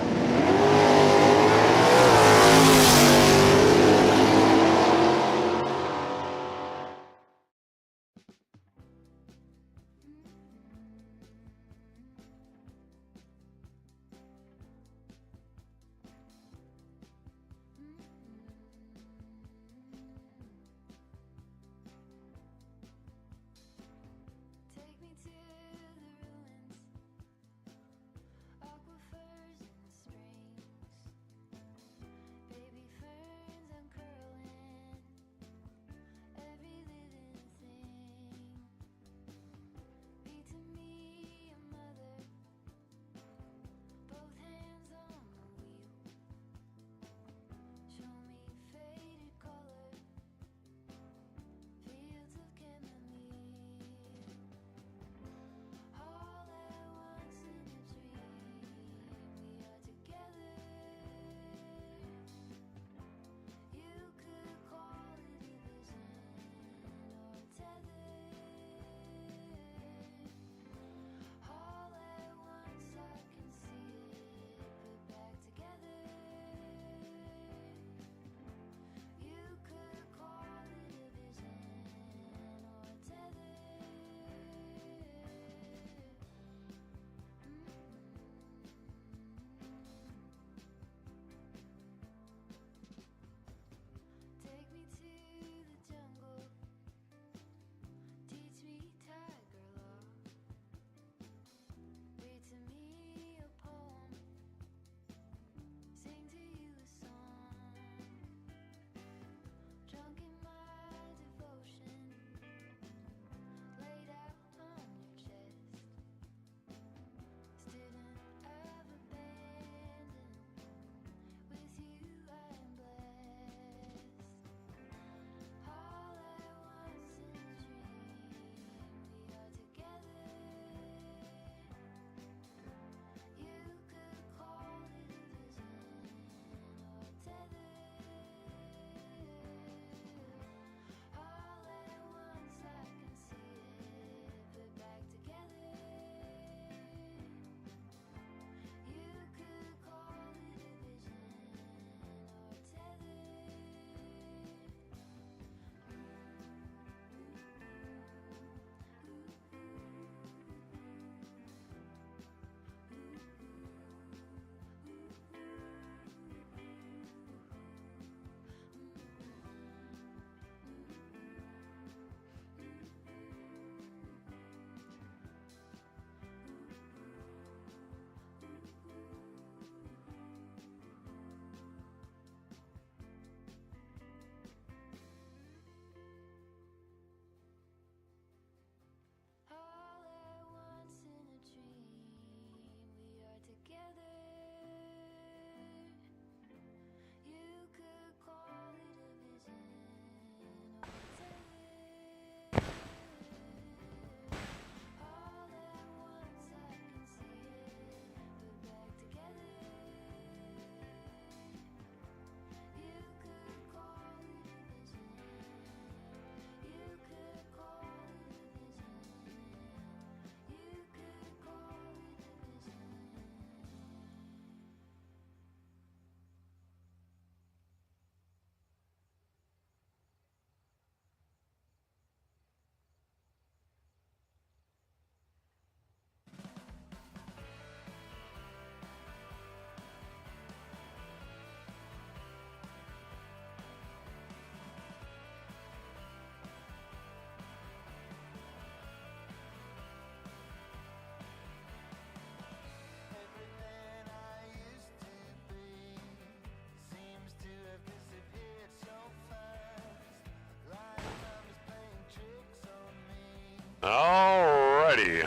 S1: All righty.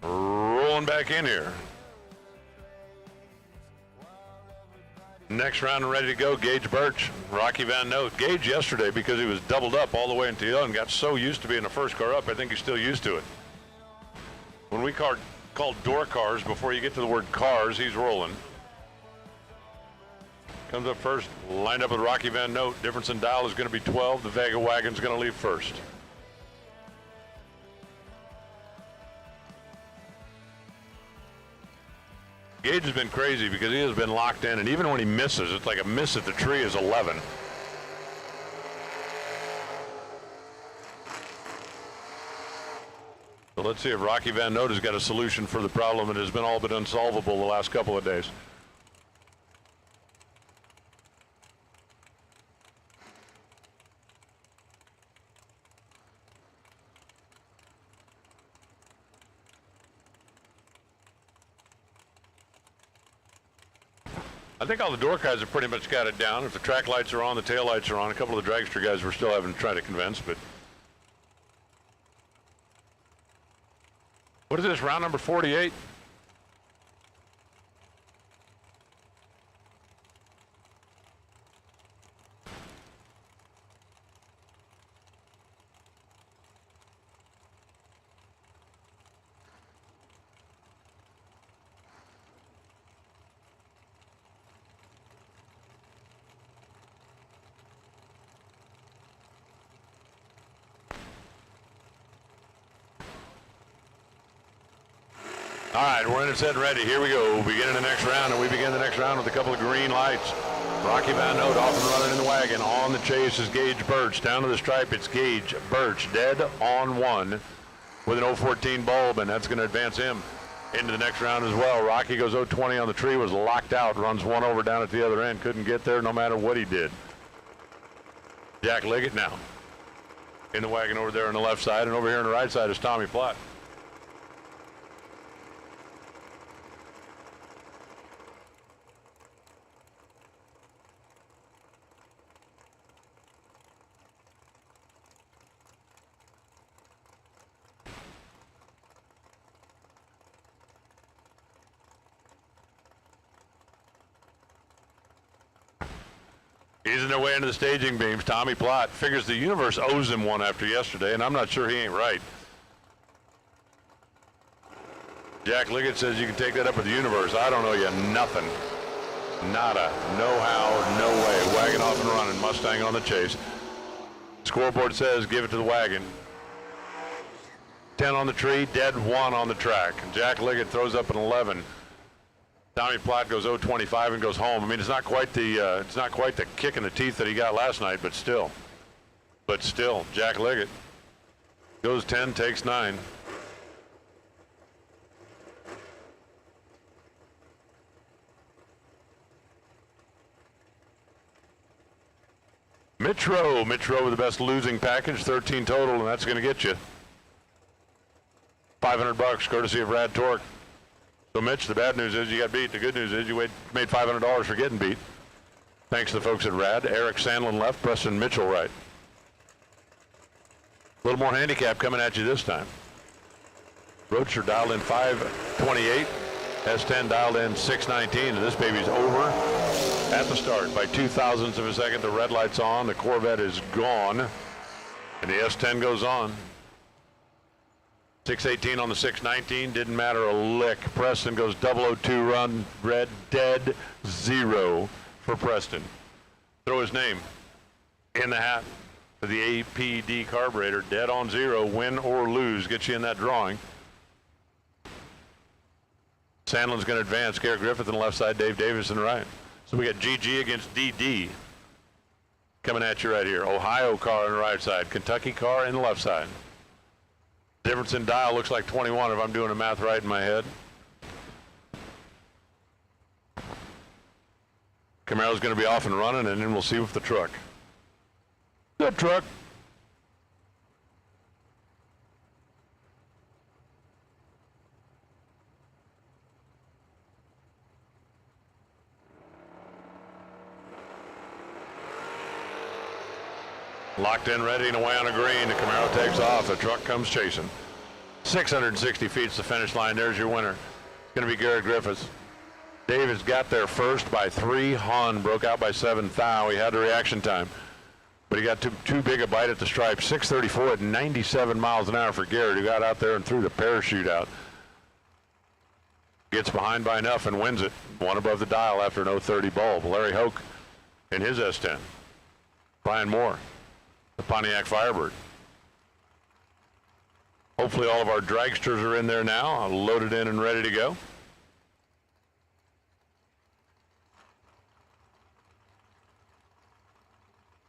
S1: Rolling back in here. Next round and ready to go, Gage Birch, Rocky Van Note. Gage yesterday, because he was doubled up all the way into the end, got so used to being the first car up, I think he's still used to it. When we called door cars, before you get to the word cars, he's rolling. Comes up first, lined up with Rocky Van Note. Difference in dial is going to be 12. The Vega Wagon's going to leave first. Gage has been crazy because he has been locked in, and even when he misses, it's like a miss at the tree is 11. So let's see if Rocky Van Note has got a solution for the problem that has been all but unsolvable the last couple of days. I think all the door guys have pretty much got it down. If the track lights are on, the tail lights are on. A couple of the dragster guys we're still having to try to convince, but. What is this, round number 48? All right, we're in it, set, and ready. Here we go. Beginning the next round, and we begin the next round with a couple of green lights. Rocky Van Note off and running in the wagon. On the chase is Gage Birch. Down to the stripe, it's Gage Birch, dead on one with an 014 bulb, and that's going to advance him into the next round as well. Rocky goes 020 on the tree, was locked out, runs one over down at the other end. Couldn't get there no matter what he did. Jack Liggett now in the wagon over there on the left side, and over here on the right side is Tommy Platt. Easing their way into the staging beams. Tommy Platt figures the universe owes him one after yesterday, and I'm not sure he ain't right. Jack Liggett says you can take that up with the universe. I don't know you nothing. Nada. No how, no way. Wagon off and running. Mustang on the chase. Scoreboard says give it to the wagon. 10 on the tree, dead 1 on the track. Jack Liggett throws up an 11. Tommy Platt goes 025 and goes home. I mean, it's not quite the kick in the teeth that he got last night, but still, Jack Liggett goes 10, takes 9. Mitro with the best losing package, 13 total, and that's going to get you $500 courtesy of Rad Torque. So, Mitch, the bad news is you got beat. The good news is you made $500 for getting beat. Thanks to the folks at Rad. Eric Sandlin left, Preston Mitchell right. A little more handicap coming at you this time. Roadster dialed in 528. S10 dialed in 619. And this baby's over at the start by 0.02 of a second. The red light's on. The Corvette is gone. And the S10 goes on. 618 on the 619, didn't matter a lick. Preston goes 002 run, red, dead, 0 for Preston. Throw his name in the hat for the APD carburetor, dead on 0, win or lose, gets you in that drawing. Sandlin's going to advance, Garrett Griffith on the left side, Dave Davis on the right. So we got GG against DD coming at you right here. Ohio car on the right side, Kentucky car in the left side. Difference in dial looks like 21 if I'm doing the math right in my head. Camaro's going to be off and running, and then we'll see with the truck. Good truck. Locked in, ready and away on a green. The Camaro takes off. The truck comes chasing. 660 feet to the finish line. There's your winner. It's going to be Garrett Griffiths. David's got there first by 3. Hahn broke out by 7 thou. He had the reaction time, but he got too big a bite at the stripe. 634 at 97 miles an hour for Garrett, who got out there and threw the parachute out. Gets behind by enough and wins it. One above the dial after an 030 bulb. Larry Hoke in his S10. Brian Moore, the Pontiac Firebird. Hopefully all of our dragsters are in there now, loaded in and ready to go.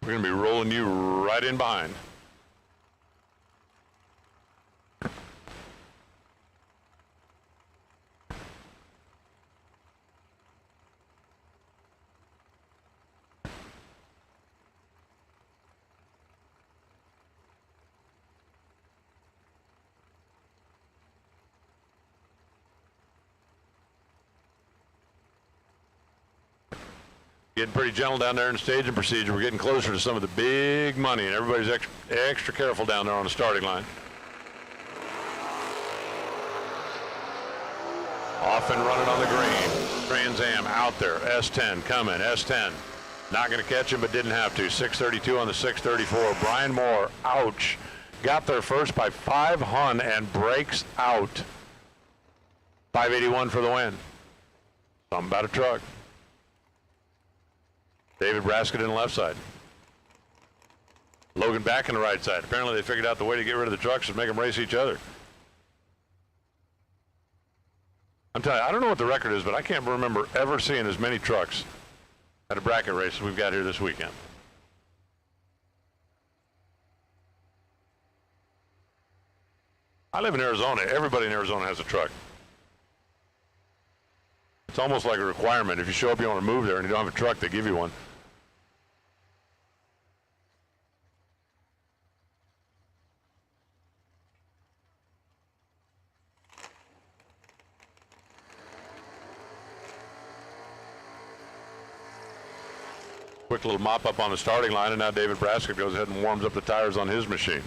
S1: We're going to be rolling you right in behind. Getting pretty gentle down there in staging procedure. We're getting closer to some of the big money, and everybody's extra careful down there on the starting line. Off and running on the green. Trans Am out there. S10 coming. S10. Not going to catch him, but didn't have to. 632 on the 634. Brian Moore, ouch. Got there first by 5 Hun and breaks out. 581 for the win. Something about a truck. David Braskett in the left side. Logan back in the right side. Apparently they figured out the way to get rid of the trucks is make them race each other. I'm telling you, I don't know what the record is, but I can't remember ever seeing as many trucks at a bracket race as we've got here this weekend. I live in Arizona. Everybody in Arizona has a truck. It's almost like a requirement. If you show up, you want to move there, and you don't have a truck, they give you one. Quick little mop up on the starting line, and now David Braskett goes ahead and warms up the tires on his machine.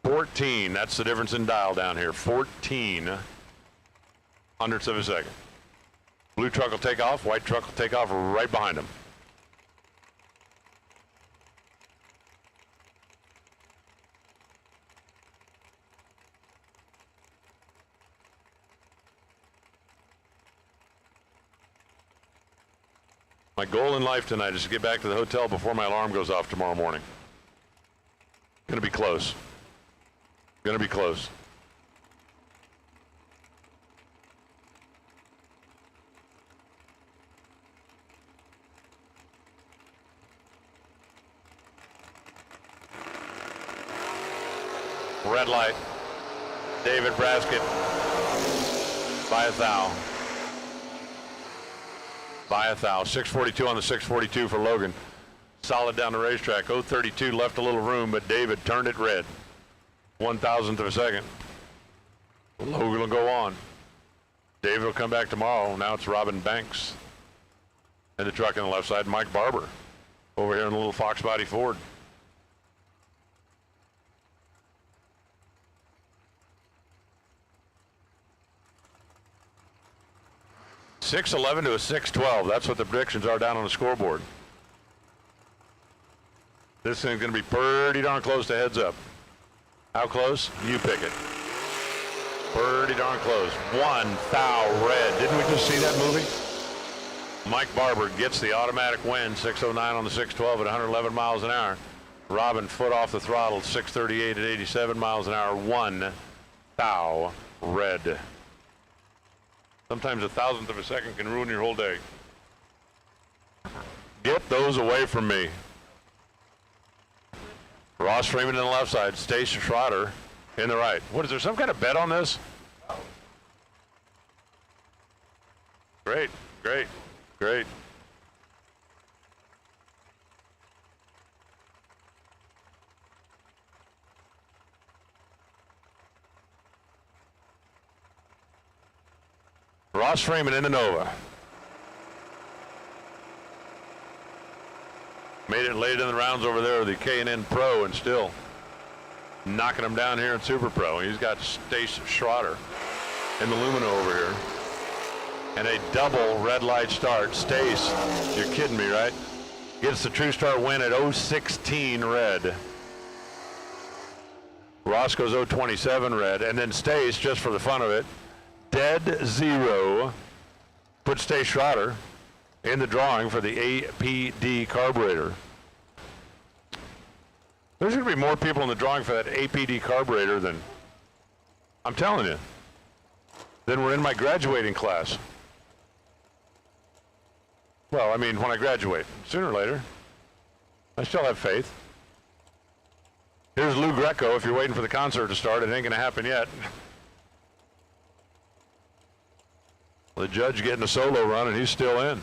S1: 14, that's the difference in dial down here. 14 hundredths of a second. Blue truck will take off, white truck will take off right behind him. My goal in life tonight is to get back to the hotel before my alarm goes off tomorrow morning. Gonna be close. Gonna be close. Red light. David Braskett by a thou. By a thou. 642 on the 642 for Logan. Solid down the racetrack. 032 left a little room, but David turned it red. 1,000th of a second. Logan will go on. David will come back tomorrow. Now it's Robin Banks in the truck on the left side. Mike Barber over here in the little Fox Body Ford. .611 to a 612. That's what the predictions are down on the scoreboard. This thing's going to be pretty darn close to heads up. How close? You pick it. Pretty darn close. 1 thou red. Didn't we just see that movie? Mike Barber gets the automatic win. 609 on the 612 at 111 miles an hour. Robin foot off the throttle. 638 at 87 miles an hour. 1 thou red. Sometimes 1,000th of a second can ruin your whole day. Get those away from me. Ross Freeman in the left side, Stace Schroeder in the right. What, is there some kind of bet on this? Great, great, great. Ross Freeman in the Nova. Made it late in the rounds over there, the K&N Pro, and still knocking him down here in Super Pro. He's got Stace Schroeder in the Lumina over here. And a double red light start. Stace, you're kidding me, right? Gets the True Star win at 016 red. Roscoe's 027 red. And then Stace, just for the fun of it, dead zero, put Stace Schroeder in the drawing for the APD carburetor. There's going to be more people in the drawing for that APD carburetor than, I'm telling you, than were in my graduating class. Well, I mean, when I graduate, sooner or later, I still have faith. Here's Lou Greco. If you're waiting for the concert to start, it ain't going to happen yet. The judge getting a solo run, and he's still in.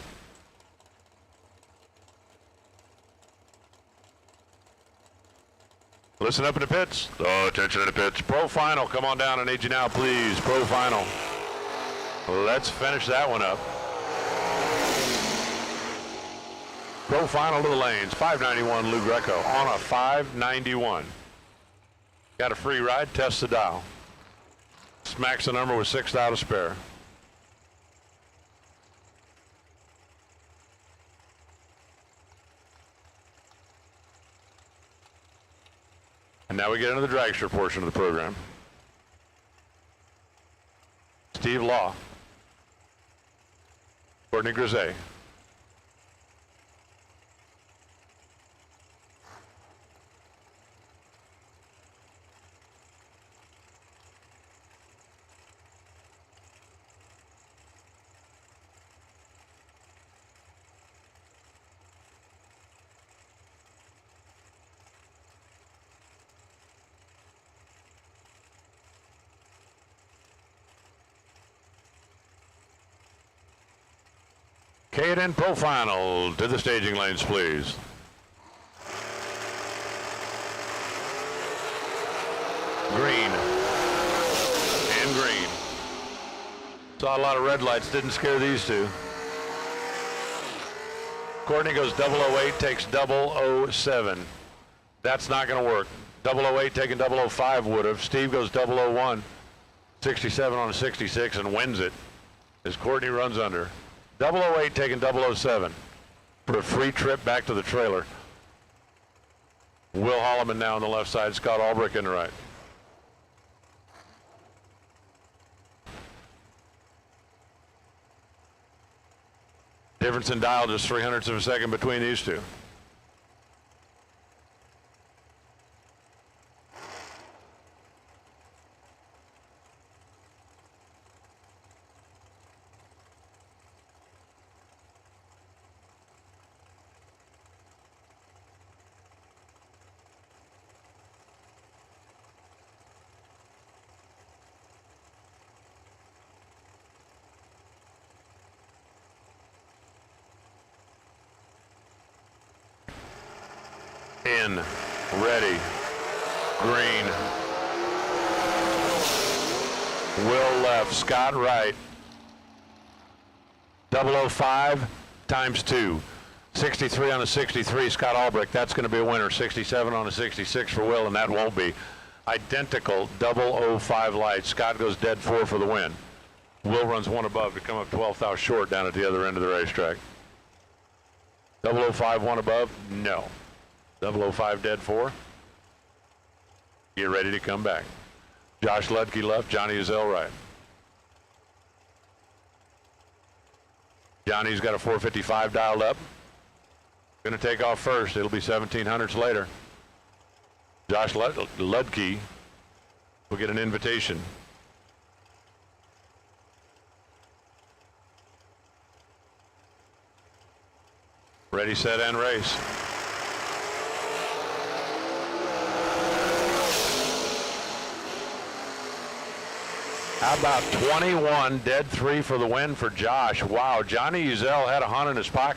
S1: Listen up in the pits. Oh, attention in the pits. Pro Final, come on down. I need you now, please. Pro Final. Let's finish that one up. Pro Final to the lanes. 591 Lou Greco on a 591. Got a free ride. Test the dial. Smacks the number with 6 out of spare. And now we get into the dragster portion of the program. Steve Law. Courtney Grisey. K&N Pro Final to the staging lanes, please. Green. And green. Saw a lot of red lights, didn't scare these two. Courtney goes 008, takes 007. That's not going to work. 008 taking 005 would have. Steve goes 001, 67 on a 66 and wins it as Courtney runs under. 008 taking 007 for a free trip back to the trailer. Will Holloman now on the left side, Scott Albrecht in the right. Difference in dial, just 0.03 of a second between these two. In, ready, green. Will left, Scott right. 005 times 2. 63 on a 63, Scott Albrecht. That's going to be a winner. 67 on a 66 for Will, and that won't be. Identical 005 lights. Scott goes dead 4 for the win. Will runs 1 above to come up 12th out short down at the other end of the racetrack. 005 1 above? No. 005 dead 4. Get ready to come back. Josh Ludke left, Johnny Uzell right. Johnny's got a 455 dialed up. Going to take off first. It'll be 1700s later. Josh Ludke will get an invitation. Ready, set, and race. How about 21 dead 3 for the win for Josh? Wow, Johnny Uzell had a hunt in his pocket.